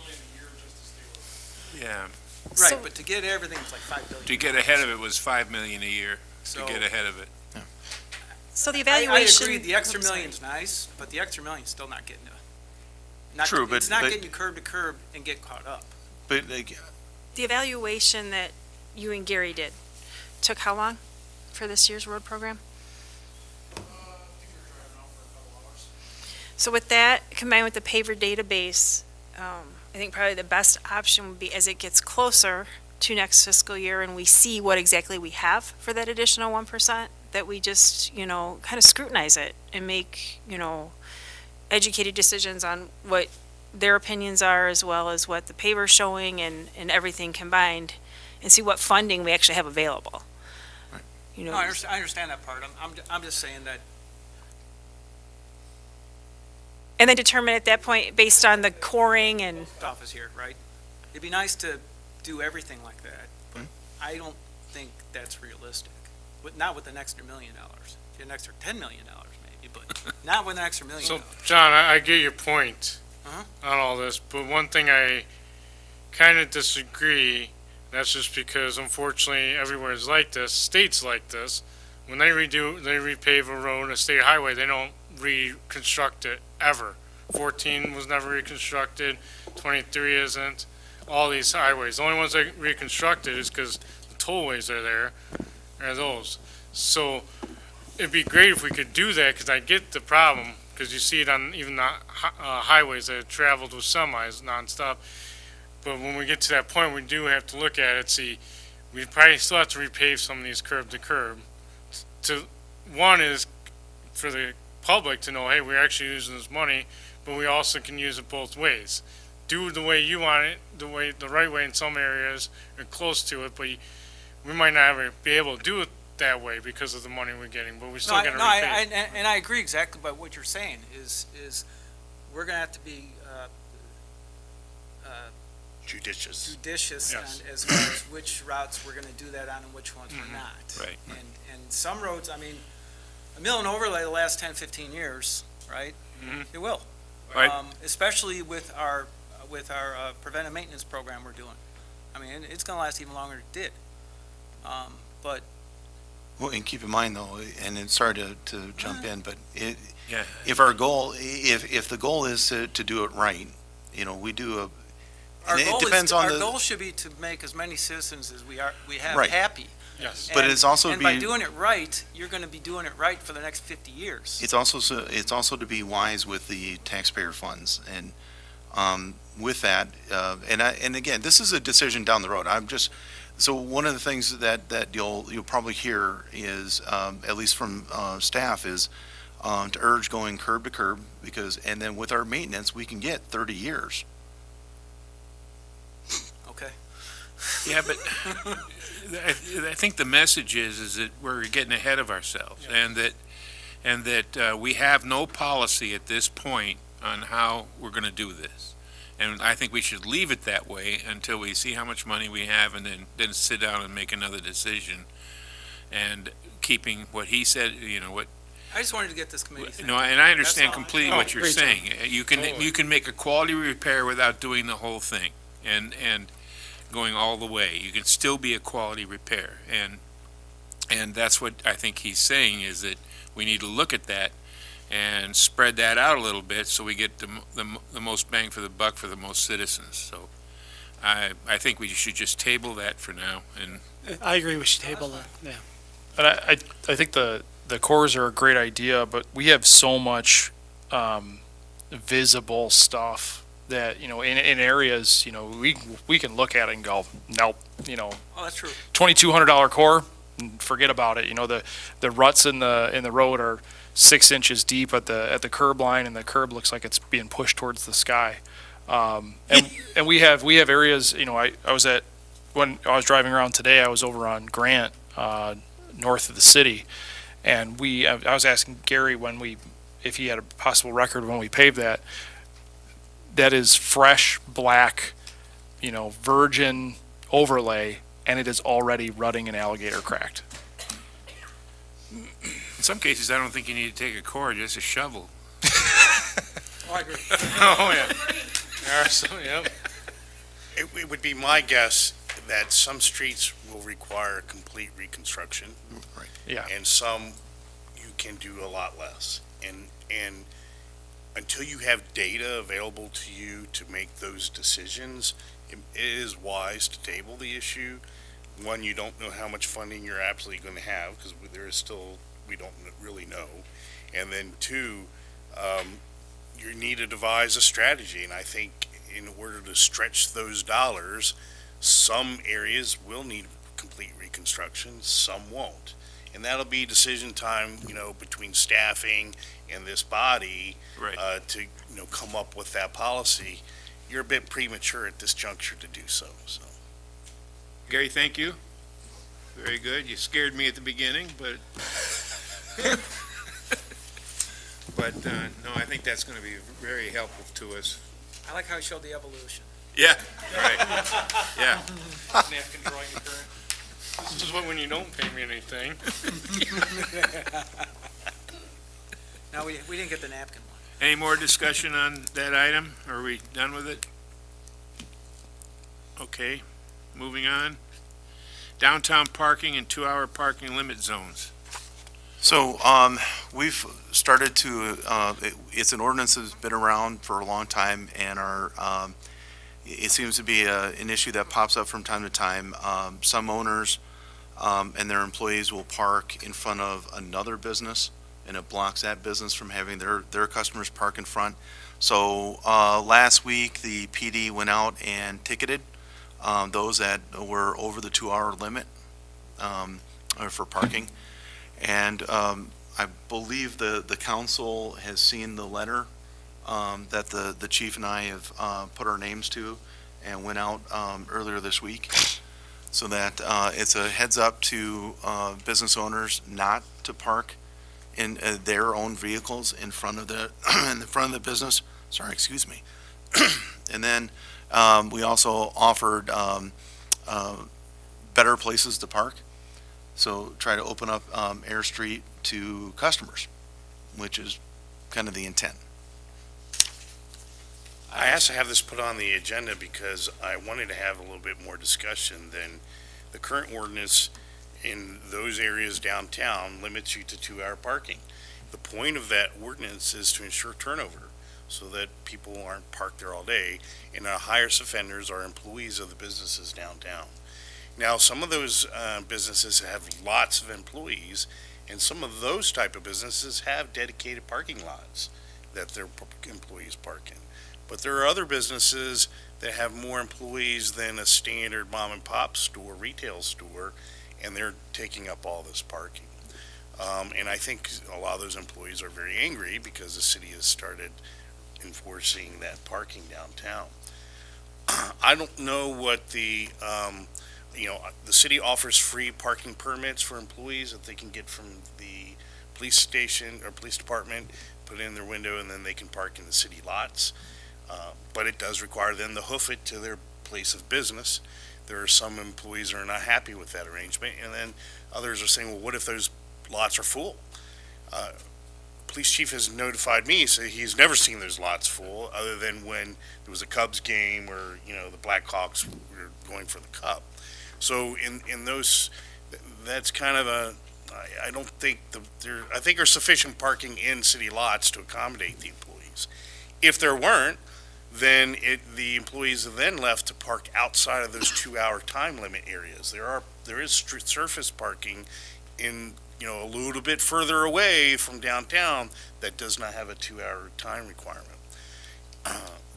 a year just to stay with. Yeah, Right, So- but to get everything, it's like $5 billion. to get ahead of it was 5 million a year, to So- get ahead of it. So the I evaluation. agree, the extra I'm sorry. million's nice, but the extra million's still not getting True, but- it's not but- getting you curb to curb and get caught up. But like, The evaluation that you and Gary did took how long for this year's road program? I think we were driving out for a couple hours. So with that, combined with the paver database, I think probably the best option would be, as it gets closer to next fiscal year and we see what exactly we have for that additional 1%, that we just, kind of scrutinize it and make, educated decisions on what their opinions are, as well as what the paver's showing, and everything combined, and see what funding we actually have available. You know, No, I understand that part. I'm just saying that, and then determine at that point, based on the coring and, office here, right? It'd be nice to do everything like that, but I don't think that's realistic. Not with an extra $1 million. If you had an extra $10 million maybe, but not with an extra $1 million. So, John, I get your point Uh-huh. on all this, but one thing I kind of disagree, that's just because unfortunately everywhere is like this, states like this. When they repave a road, a state highway, they don't reconstruct it ever. 14 was never reconstructed, 23 isn't. All these highways, the only ones that reconstructed is because the tollways are there, are those. So it'd be great if we could do that, because I get the problem, because you see it on even the highways that have traveled with semis nonstop. But when we get to that point, we do have to look at it, see, we probably still have to repave some of these curb to curb. One is for the public to know, hey, we're actually using this money, but we also can use it both ways. Do it the way you want it, the right way in some areas, or close to it, but we might not ever be able to do it that way because of the money we're getting, but we're still No, gonna no, repave. and I agree exactly about what you're saying, is we're gonna have to be Judicious. judicious Yes. on as far as which routes we're gonna do that on and which ones we're not. Right. And some roads, I mean, a mill and overlay the last 10, 15 years, right? Mhm. It will. Right. Especially with our preventive maintenance program we're doing. I mean, it's gonna last even longer than it did. But well, and keep in mind though, and it's sorry to jump in, but Yeah. if our goal, if the goal is to do it right, we do our and it goal depends on our the- goal should be to make as many citizens as we have Right. happy. Yes. But it's also And by be- doing it right, you're gonna be doing it right for the next 50 years. It's also to be wise with the taxpayer funds, and with that, and again, this is a decision down the road. So one of the things that you'll probably hear is, at least from staff, is to urge going curb to curb, and then with our maintenance, we can get 30 years. Okay. Yeah, but I think the message is that we're getting ahead of ourselves, and that we have no policy at this point on how we're going to do this. And I think we should leave it that way until we see how much money we have, and then sit down and make another decision. And keeping what he said, what. I just wanted to get this committee thinking. No, and I understand That's all. completely Oh, what you're great. saying. You Totally. can make a quality repair without doing the whole thing, and going all the way. You can still be a quality repair, and that's what I think he's saying, is that we need to look at that and spread that out a little bit so we get the most bang for the buck for the most citizens. So I think we should just table that for now. And I agree, we should table that, yeah. And I think the cores are a great idea, but we have so much visible stuff that, you know, in areas, you know, we can look at it and go, nope, you know, Oh, that's true. $2,200 core, forget about it. You know, the ruts in the road are 6 inches deep at the curb line, and the curb looks like it's being pushed towards the sky. And we have areas, you know, when I was driving around today, I was over on Grant, north of the city, and I was asking Gary if he had a possible record when we paved that. That is fresh, black, you know, virgin overlay, and it is already rutting and alligator cracked. In some cases, I don't think you need to take a cord, just a shovel. Oh, I agree. Oh, yeah. There are some, yep. It would be my guess that some streets will require complete reconstruction. Yeah. And some you can do a lot less. And until you have data available to you to make those decisions, it is wise to table the issue. One, you don't know how much funding you're absolutely going to have, because we don't really know. And then two, you need to devise a strategy. And I think in order to stretch those dollars, some areas will need complete reconstruction, some won't. And that'll be decision time, you know, between staffing and this body, Right. to, you know, come up with that policy. You're a bit premature at this juncture to do so. Gary, thank you. Very good. You scared me at the beginning, but no, I think that's going to be very helpful to us. I like how you showed the evolution. Yeah, right. Yeah. Napkin drawing occurrent. This is what when you don't pay me anything. Now, we didn't get the napkin one. Any more discussion on that item? Are we done with it? Okay, moving on. Downtown parking and 2-hour parking limit zones. So, we've started to, it's an ordinance that's been around for a long time, and it seems to be an issue that pops up from time to time. Some owners and their employees will park in front of another business, and it blocks that business from having their customers park in front. So, last week, the PD went out and ticketed those that were over the 2-hour limit for parking. And I believe the council has seen the letter that the chief and I have put our names to and went out earlier this week. So that it's a heads up to business owners not to park in their own vehicles in front of the business. Sorry, excuse me. And then we also offered better places to park. So try to open up Air Street to customers, which is kind of the intent. I asked to have this put on the agenda because I wanted to have a little bit more discussion than the current ordinance in those areas downtown limits you to 2-hour parking. The point of that ordinance is to ensure turnover so that people aren't parked there all day, and our highest offenders are employees of the businesses downtown. Now, some of those businesses have lots of employees, and some of those type of businesses have dedicated parking lots that their employees park in. But there are other businesses that have more employees than a standard mom and pop store, retail store, and they're taking up all this parking. And I think a lot of those employees are very angry because the city has started enforcing that parking downtown. I don't know what the city offers free parking permits for employees that they can get from the police station or police department, put it in their window, and then they can park in the city lots. But it does require them to hoof it to their place of business. There are some employees that are not happy with that arrangement, and then others are saying, well, what if those lots are full? Police chief has notified me, so he's never seen those lots full, other than when there was a Cubs game or, the Blackhawks were going for the cup. So in those, that's kind of I don't think I think there's sufficient parking in city lots to accommodate the employees. If there weren't, then the employees are then left to park outside of those 2-hour time limit areas. There is surface parking in a little bit further away from downtown that does not have a 2-hour time requirement.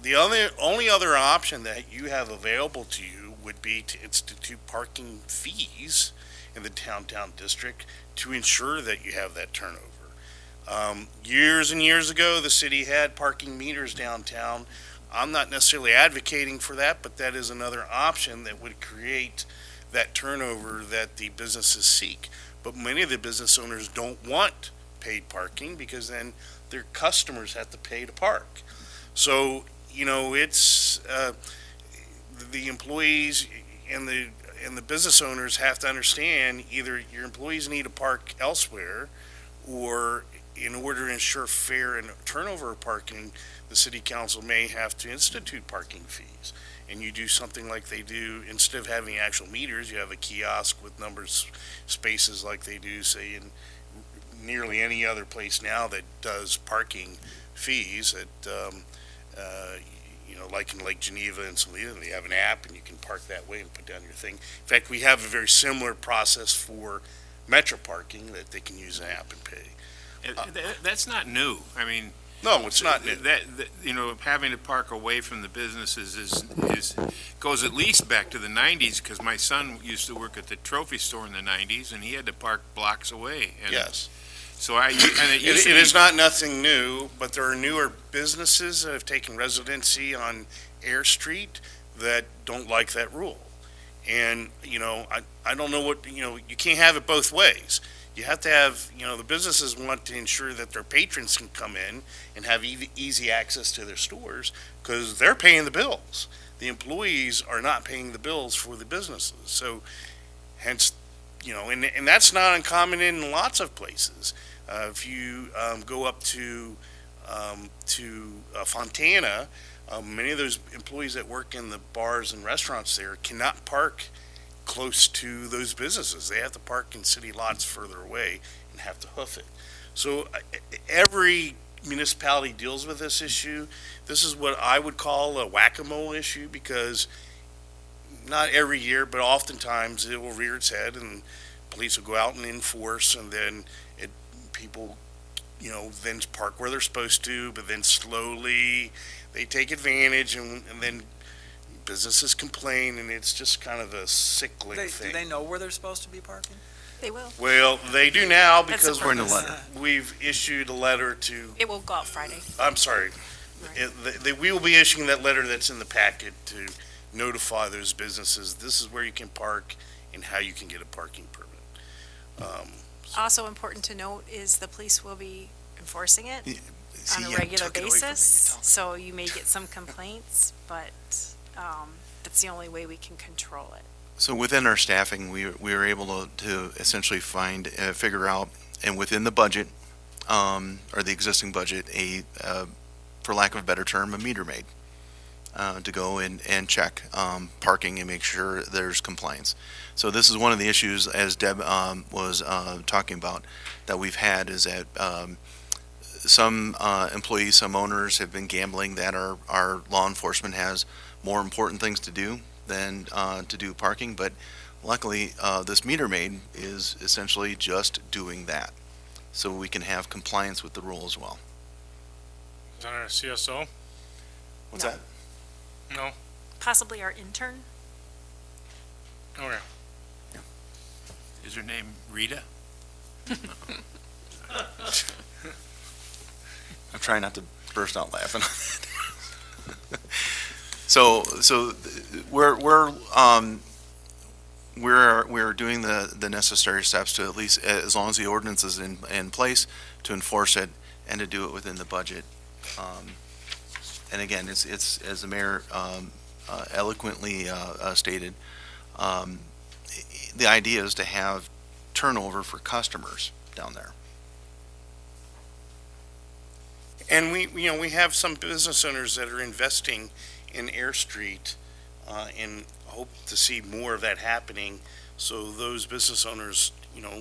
The only other option that you have available to you would be to institute parking fees in the downtown district to ensure that you have that turnover. Years and years ago, the city had parking meters downtown. I'm not necessarily advocating for that, but that is another option that would create that turnover that the businesses seek. But many of the business owners don't want paid parking because then their customers have to pay to park. So, it's the employees and the business owners have to understand either your employees need to park elsewhere, or in order to ensure fair and turnover of parking, the city council may have to institute parking fees. And you do something like they do, instead of having actual meters, you have a kiosk with numbers, spaces like they do, say, in nearly any other place now that does parking fees like in Lake Geneva and Salida, they have an app and you can park that way and put down your thing. In fact, we have a very similar process for Metro parking that they can use an app and pay. That's not new. I mean, No, it's not new. that having to park away from the businesses is goes at least back to the 90s, because my son used to work at the trophy store in the 90s and he had to park blocks away. And Yes. So it used It to be- is not nothing new, but there are newer businesses that have taken residency on Air Street that don't like that rule. And, I don't know what, you can't have it both ways. You have to have, the businesses want to ensure that their patrons can come in and have easy access to their stores because they're paying the bills. The employees are not paying the bills for the businesses. So hence, and that's not uncommon in lots of places. If you go up to Fontana, many of those employees that work in the bars and restaurants there cannot park close to those businesses. They have to park in city lots further away and have to hoof it. So every municipality deals with this issue. This is what I would call a whack-a-mole issue, because not every year, but oftentimes it will rear its head and police will go out and enforce, and then people, then park where they're supposed to, but then slowly they take advantage, and then businesses complain, and it's just kind of a cyclic Do thing. they know where they're supposed to be parking? They will. Well, they do now That's because the purpose. we've issued a letter to, It will go out Friday. I'm sorry, we will be issuing that letter that's in the packet to notify those businesses, this is where you can park and how you can get a parking permit. Also important to note is the police will be enforcing it See, on a yeah, regular took it away from me. basis. So you may get some complaints, but that's the only way we can control it. So within our staffing, we were able to essentially figure out, and within the budget, or the existing budget, for lack of a better term, a meter maid to go in and check parking and make sure there's compliance. So this is one of the issues, as Deb was talking about, that we've had, is that some employees, some owners have been gambling that our law enforcement has more important things to do than to do parking, but luckily this meter maid is essentially just doing that, so we can have compliance with the rule as well. Is that our CSO? What's No. that? No? Possibly our intern. Okay. Is her name Rita? I'm trying not to burst out laughing. So we're doing the necessary steps to, at least as long as the ordinance is in place, to enforce it and to do it within the budget. And again, it's as the mayor eloquently stated, the idea is to have turnover for customers down there. And we have some business owners that are investing in Air Street, and hope to see more of that happening. So those business owners,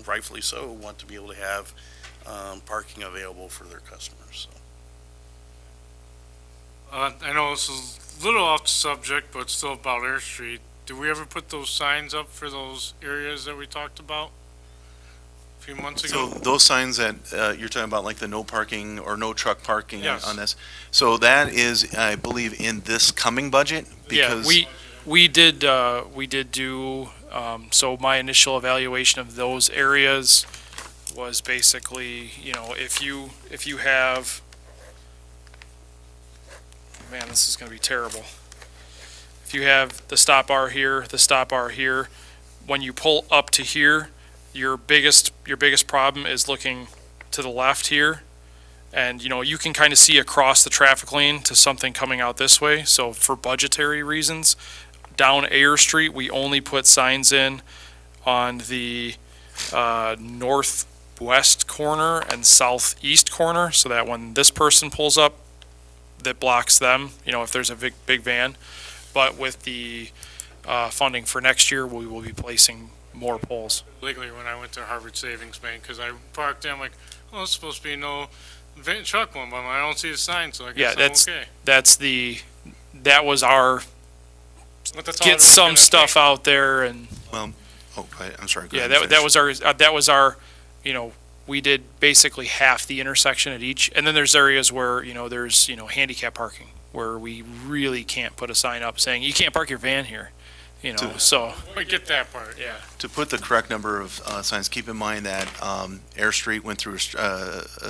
rightfully so, want to be able to have parking available for their customers. So. I know this is a little off the subject, but still about Air Street. Do we ever put those signs up for those areas that we talked about? few months So ago. those signs that, you're talking about, like the no parking or no truck parking Yes. on this, so that is, I believe, in this coming budget? Yeah, Because we did do, so my initial evaluation of those areas was basically, if you have, man, this is gonna be terrible. If you have the stop bar here, the stop bar here, when you pull up to here, your biggest problem is looking to the left here. And, you can kind of see across the traffic lane to something coming out this way. So for budgetary reasons, down Ayer Street, we only put signs in on the northwest corner and southeast corner, so that when this person pulls up, that blocks them, if there's a big van. But with the funding for next year, we will be placing more poles. Legally, when I went to Harvard Savings Bank, because I parked there, I'm like, oh, it's supposed to be no truck one, but I don't see the sign, so I Yeah, guess I'm that's okay. that was our, But that's all get they're some gonna stuff pay. out there and. I'm sorry. go Yeah, ahead and that finish. was our, we did basically half the intersection at each, and then there's areas where, there's, handicap parking, where we really can't put a sign up saying, you can't park your van here, so, I get that part. yeah. To put the correct number of signs, keep in mind that Air Street went through a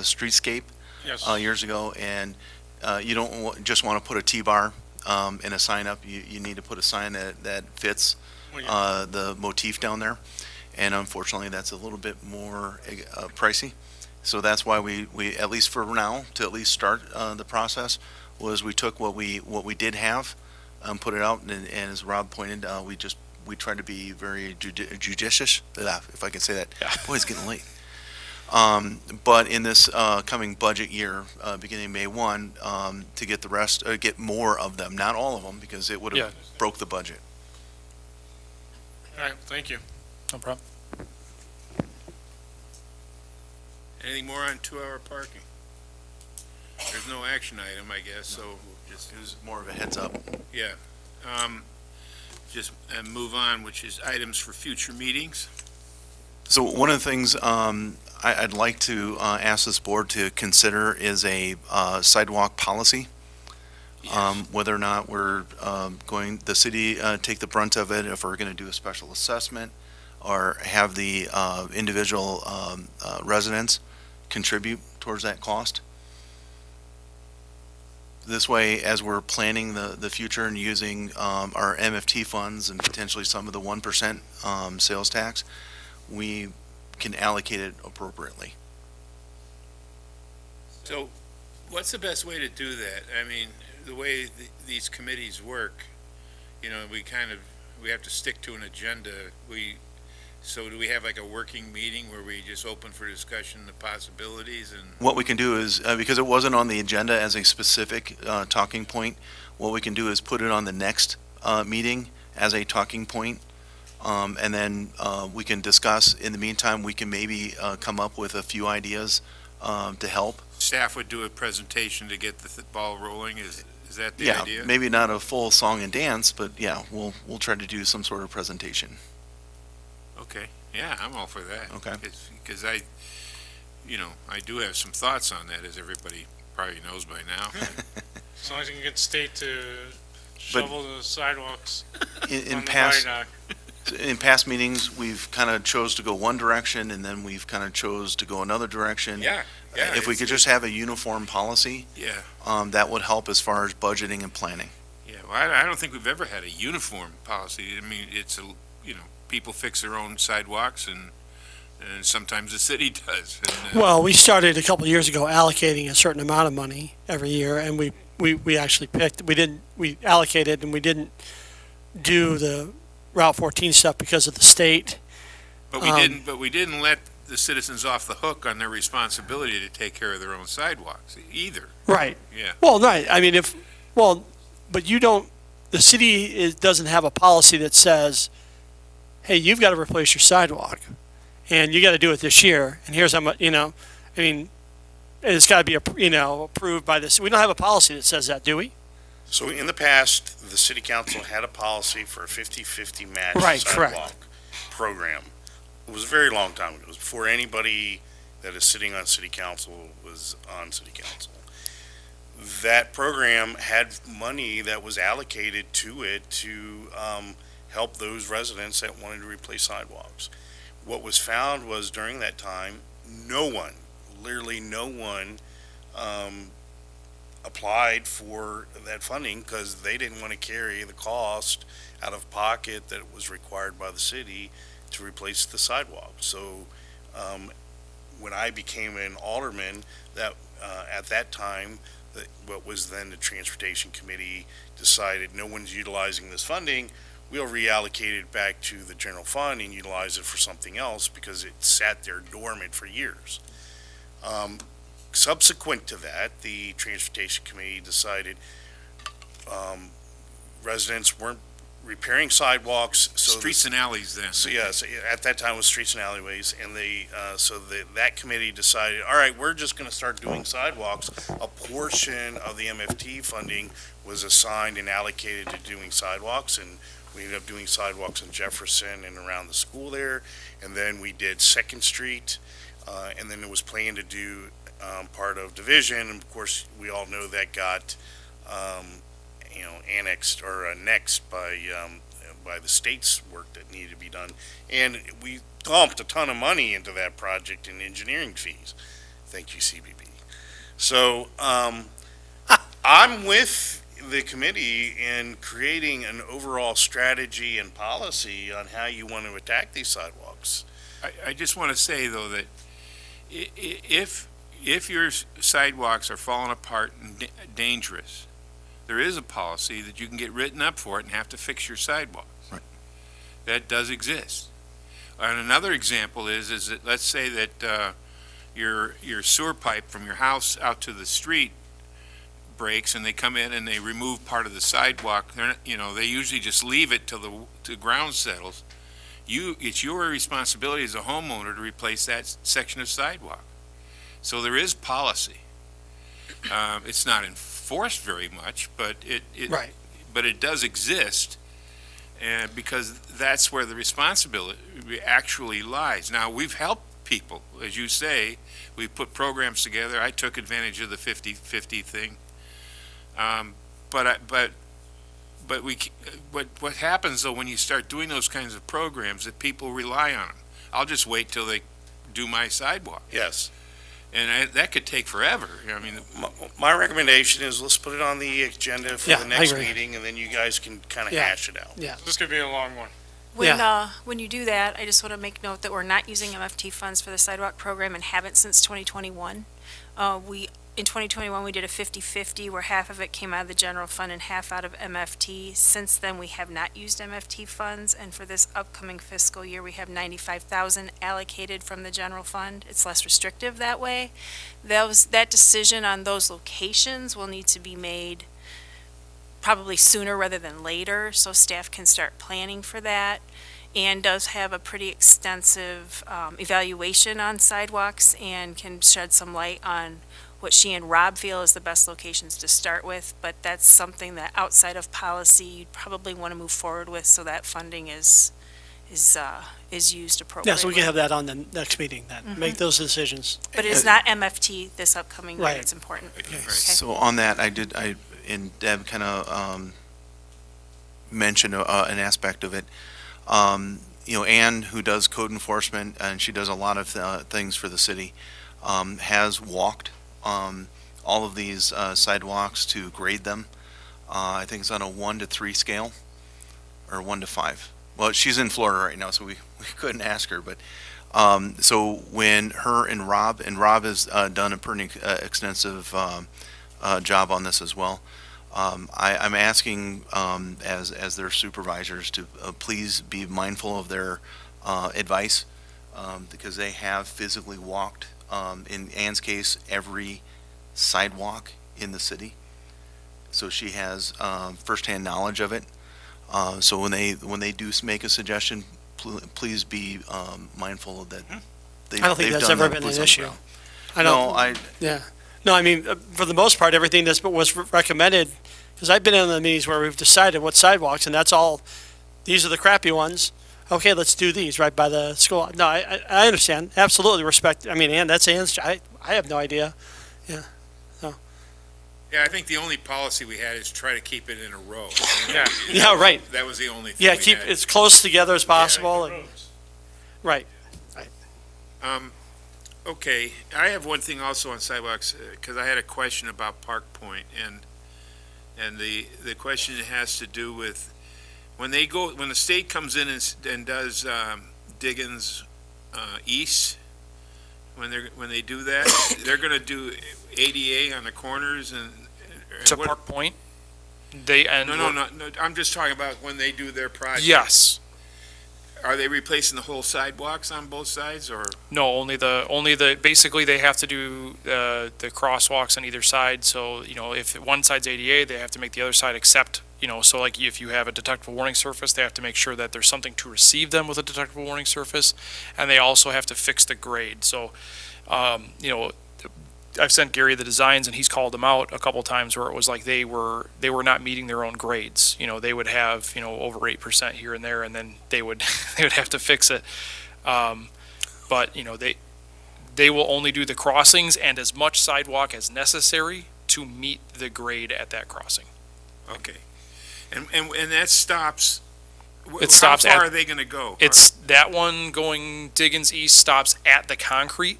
streetscape Yes. years ago, and you don't just want to put a T-bar and a sign up. You need to put a sign that fits Well, yeah. the motif down there, and unfortunately, that's a little bit more pricey. So that's why we at least for now, to at least start the process, was we took what we did have, put it out, and as Rob pointed, we tried to be very judicious, if I can say that. Yeah. Boy, it's getting late. But in this coming budget year, beginning May 1, to get the rest, get more of them, not all of them, because it would have Yeah. broke the budget. All right, thank you. No problem. Anything more on 2-hour parking? There's no action item, I guess, so we'll just, It was more of a heads up. yeah. Just move on, which is items for future meetings. So one of the things I'd like to ask this board to consider is a sidewalk policy. Whether or not we're going, the city take the brunt of it, if we're going to do a special assessment, or have the individual residents contribute towards that cost. This way, as we're planning the future and using our MFT funds and potentially some of the 1% sales tax, we can allocate it appropriately. So what's the best way to do that? I mean, the way these committees work, we have to stick to an agenda. So do we have like a working meeting where we just open for discussion the possibilities and? What we can do is, because it wasn't on the agenda as a specific talking point, what we can do is put it on the next meeting as a talking point, and then we can discuss. In the meantime, we can maybe come up with a few ideas to help. Staff would do a presentation to get the ball rolling, is that the Yeah, idea? maybe not a full song and dance, but yeah, we'll try to do some sort of presentation. Okay, yeah, I'm all for that. Okay. Because I do have some thoughts on that, as everybody probably knows by now. As long as you can get state to shovel the sidewalks In on the past viaduct. in past meetings, we've kind of chose to go one direction, and then we've kind of chose to go another direction. Yeah, yeah. If we could just have a uniform policy, Yeah, that would help as far as budgeting and planning. yeah, well, I don't think we've ever had a uniform policy. I mean, it's people fix their own sidewalks, and sometimes the city does. And, Well, we started a couple of years ago allocating a certain amount of money every year, and we actually we allocated and we didn't do the Route 14 stuff because of the state. But we didn't let the citizens off the hook on their responsibility to take care of their own sidewalks either. Right. Yeah. Well, right, I mean, but you don't, the city doesn't have a policy that says, hey, you've got to replace your sidewalk, and you got to do it this year, and here's how much, I mean, it's got to be, approved by this. We don't have a policy that says that, do we? So in the past, the city council had a policy for a 50-50 match Right, correct. sidewalk program. it was a very long time ago. It was before anybody that is sitting on city council was on city council. That program had money that was allocated to it to help those residents that wanted to replace sidewalks. What was found was during that time, no one, literally no one, applied for that funding because they didn't want to carry the cost out of pocket that was required by the city to replace the sidewalk. So when I became an alderman, that at that time, what was then the transportation committee decided no one's utilizing this funding, we'll reallocate it back to the general fund and utilize it for something else because it sat there dormant for years. Subsequent to that, the transportation committee decided residents weren't repairing sidewalks. So Streets and alleys then. So yes, at that time it was streets and alleyways, and that committee decided, all right, we're just going to start doing sidewalks. A portion of the MFT funding was assigned and allocated to doing sidewalks, and we ended up doing sidewalks in Jefferson and around the school there, and then we did Second Street, and then it was planned to do part of Division, and of course we all know that got annexed or annexed by the state's work that needed to be done, and we dumped a ton of money into that project in engineering fees. Thank you, CBB. So I'm with the committee in creating an overall strategy and policy on how you want to attack these sidewalks. I just want to say, though, that if your sidewalks are falling apart and dangerous, there is a policy that you can get written up for it and have to fix your sidewalk. Right. That does exist. And another example is that let's say that your sewer pipe from your house out to the street breaks, and they come in and they remove part of the sidewalk. They usually just leave it till the ground settles. It's your responsibility as a homeowner to replace that section of sidewalk. So there is policy. It's not enforced very much, but Right. but it does exist, and because that's where the responsibility actually lies. Now, we've helped people, as you say. We put programs together. I took advantage of the 50-50 thing. What happens though when you start doing those kinds of programs that people rely on them? I'll just wait till they do my sidewalk. Yes. And that could take forever. I mean, My recommendation is let's put it on the agenda for Yeah, the I next agree. meeting, and then you guys can kind of Yeah. hash it out. Yeah. This could be a long one. When you do that, I just want to make note that we're not using MFT funds for the sidewalk program and haven't since 2021. In 2021, we did a 50-50 where half of it came out of the general fund and half out of MFT. Since then, we have not used MFT funds, and for this upcoming fiscal year, we have $95,000 allocated from the general fund. It's less restrictive that way. That decision on those locations will need to be made probably sooner rather than later, so staff can start planning for that. Ann does have a pretty extensive evaluation on sidewalks and can shed some light on what she and Rob feel is the best locations to start with, but that's something that outside of policy, you'd probably want to move forward with so that funding is used appropriately. Yeah, so we can have that on the next meeting then, make those decisions. But it is not MFT this upcoming year, Right. it's important. Okay. So on that, and Deb kind of mentioned an aspect of it. Ann, who does code enforcement, and she does a lot of things for the city, has walked all of these sidewalks to grade them. I think it's on a 1 to 3 scale, or 1 to 5. Well, she's in Florida right now, so we couldn't ask her, but so when her and Rob has done a pretty extensive job on this as well. I'm asking as their supervisors to please be mindful of their advice, because they have physically walked, in Ann's case, every sidewalk in the city. So she has firsthand knowledge of it. So when they do make a suggestion, please be mindful of that. I don't think that's ever been an issue. Yeah. No, I mean, for the most part, everything that was recommended, because I've been in the meetings where we've decided what sidewalks, and that's all, these are the crappy ones. okay, let's do these right by the school. No, I understand, absolutely respect, I mean, and that's Ann's, I have no idea. Yeah, I think the only policy we had is try to keep it in a row. Yeah. Yeah, right. That was the only thing Yeah, we keep had. as close together as possible, and- Roads. right. Okay, I have one thing also on sidewalks, because I had a question about Park Point, and the question has to do with, when the state comes in and does Diggins East, when they do that, they're gonna do ADA on the corners and To what- Park Point, they end. No, I'm just talking about when they do their project. Yes. Are they replacing the whole sidewalks on both sides, or? No, only the, basically they have to do, the crosswalks on either side, so, if one side's ADA, they have to make the other side accept, so like if you have a detectable warning surface, they have to make sure that there's something to receive them with a detectable warning surface, and they also have to fix the grade, so, I've sent Gary the designs and he's called them out a couple times where it was like they were not meeting their own grades. They would have, over 8% here and there, and then they would have to fix it. But, they will only do the crossings and as much sidewalk as necessary to meet the grade at that crossing. Okay. And that stops, It stops how far at- are they gonna go? It's that one going Diggins East stops at the concrete,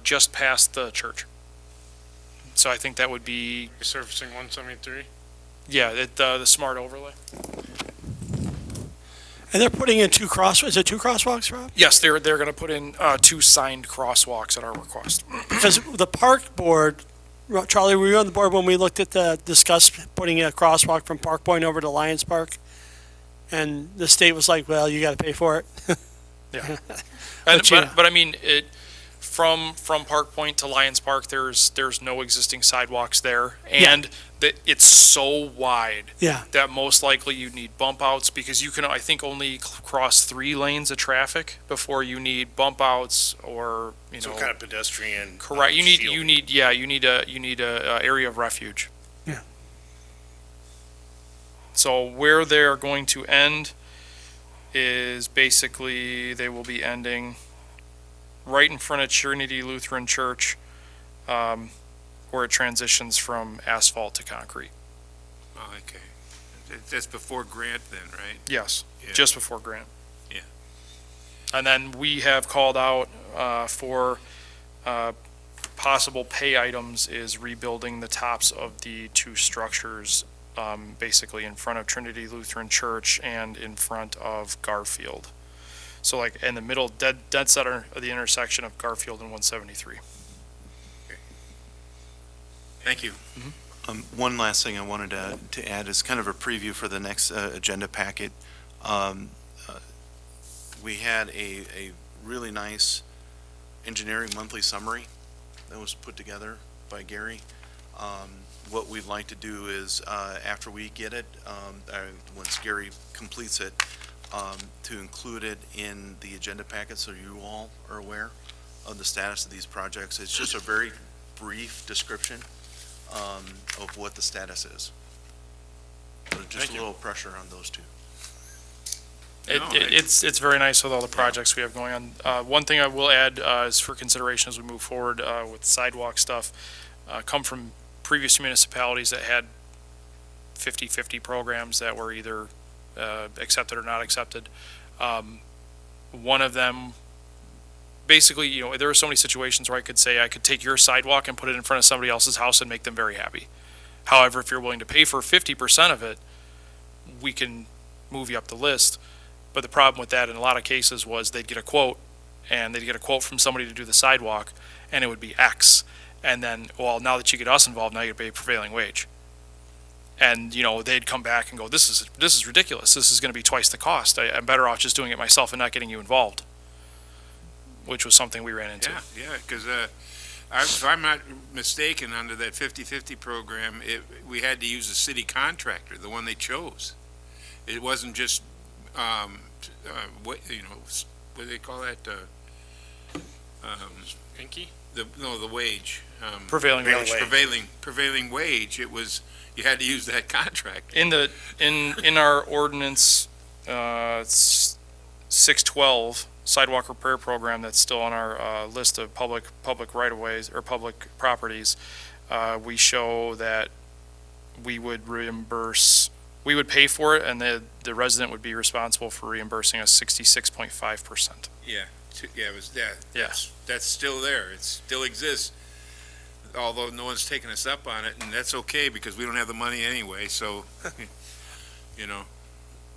just past the church. So I think that would be, Resurfacing 173. yeah, the smart overlay. And they're putting in is it two crosswalks, Rob? Yes, they're going to put in 2 signed crosswalks at our request. Because the park board, Charlie, were you on the board when we looked at discussed putting a crosswalk from Park Point over to Lions Park? And the state was like, well, you gotta pay for it. Yeah. But, yeah. But I mean, from Park Point to Lions Park, there's no existing sidewalks there, and it's so wide Yeah, that most likely you need bump outs because you can, I think, only cross 3 lanes of traffic before you need bump outs or Some kind of pedestrian. correct. You shielding. need a area of refuge. Yeah. So where they're going to end is basically they will be ending right in front of Trinity Lutheran Church, where it transitions from asphalt to concrete. Oh, okay. That's before Grant then, right? Yes, Yeah. just before Grant. Yeah. And then we have called out for possible pay items is rebuilding the tops of the 2 structures, basically in front of Trinity Lutheran Church and in front of Garfield. So like in the middle, dead center of the intersection of Garfield and 173. Thank you. One last thing I wanted to add is kind of a preview for the next agenda packet. We had a really nice engineering monthly summary that was put together by Gary. What we'd like to do is, after we get it, once Gary completes it, to include it in the agenda packet so you all are aware of the status of these projects. It's just a very brief description of what the status is. So just a little pressure on those 2. It's very nice with all the projects we have going on. One thing I will add is for consideration as we move forward with sidewalk stuff, come from previous municipalities that had 50-50 programs that were either accepted or not accepted. One of them, basically, there are so many situations where I could say I could take your sidewalk and put it in front of somebody else's house and make them very happy. However, if you're willing to pay for 50% of it, we can move you up the list. But the problem with that in a lot of cases was they'd get a quote, and they'd get a quote from somebody to do the sidewalk, and it would be X. And then, well, now that you get us involved, now you pay prevailing wage. And, they'd come back and go, this is ridiculous. This is going to be twice the cost. I'm better off just doing it myself and not getting you involved, which was something we ran into. Yeah, because if I'm not mistaken, under that 50-50 program, we had to use a city contractor, the one they chose. It wasn't just, what do they call that? Pinky? The wage. Prevailing wage. Prevailing wage. It was, you had to use that contract. In our ordinance, 612 sidewalk repair program that's still on our list of public right-of-ways or public properties, we show that we would pay for it, and the resident would be responsible for reimbursing us 66.5%. Yeah, it was that. Yes. That's still there. It still exists. Although no one's taken us up on it, and that's okay because we don't have the money anyway, so, you know.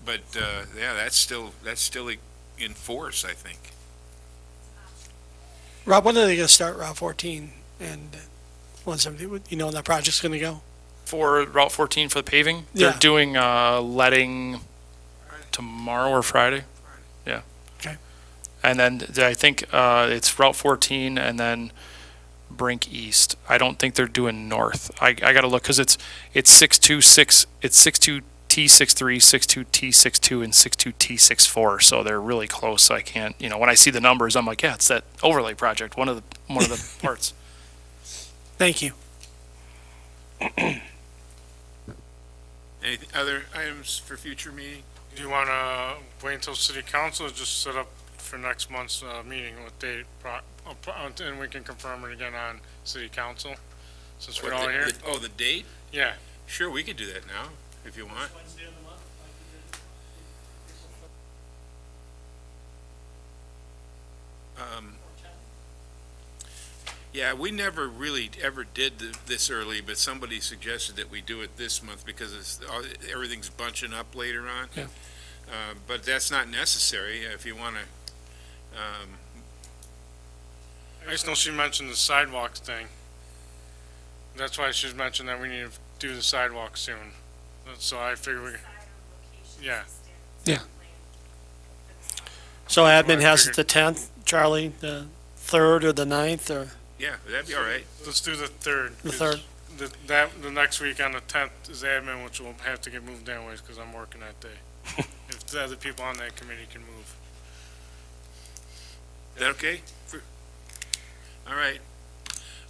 But, yeah, that's still in force, I think. Rob, when are they gonna start Route 14 and 170, you know when that project's gonna go? For Route 14 for the paving, Yeah. they're doing letting tomorrow or Friday. Yeah. Okay. And then I think it's Route 14 and then Brink East. I don't think they're doing north. I got to look because it's 626. It's 62T63, 62T62, and 62T64. So they're really close. So I can't. When I see the numbers, I'm like, yeah, it's that overlay project. One of the parts. Thank you. Any other items for future meeting? Do you want to wait until city council or just set up for next month's meeting with date? And we can confirm it again on city council, since we're all here? The date? Yeah. Sure, we could do that now, if you want. Yeah, we never really ever did this early, but somebody suggested that we do it this month because everything's bunching up later on. Yeah. But that's not necessary if you want to. I just know she mentioned the sidewalks thing. That's why she mentioned that we need to do the sidewalk soon. So I figure yeah. Yeah. So admin has it the 10th, Charlie, the 3rd or the 9th, or Yeah, that'd be all right. Let's do the 3rd. the 3rd? The next week on the 10th is admin, which will have to get moved anyways because I'm working that day. If the other people on that committee can move. Is that okay? All right.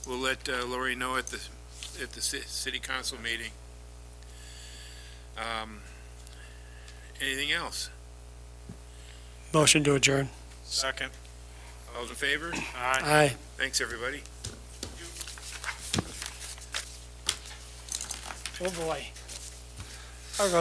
We'll let Lori know at the city council meeting. Anything else? Motion to adjourn. Second. All those in favor? Aye. Aye. Thanks, everybody. Oh, boy.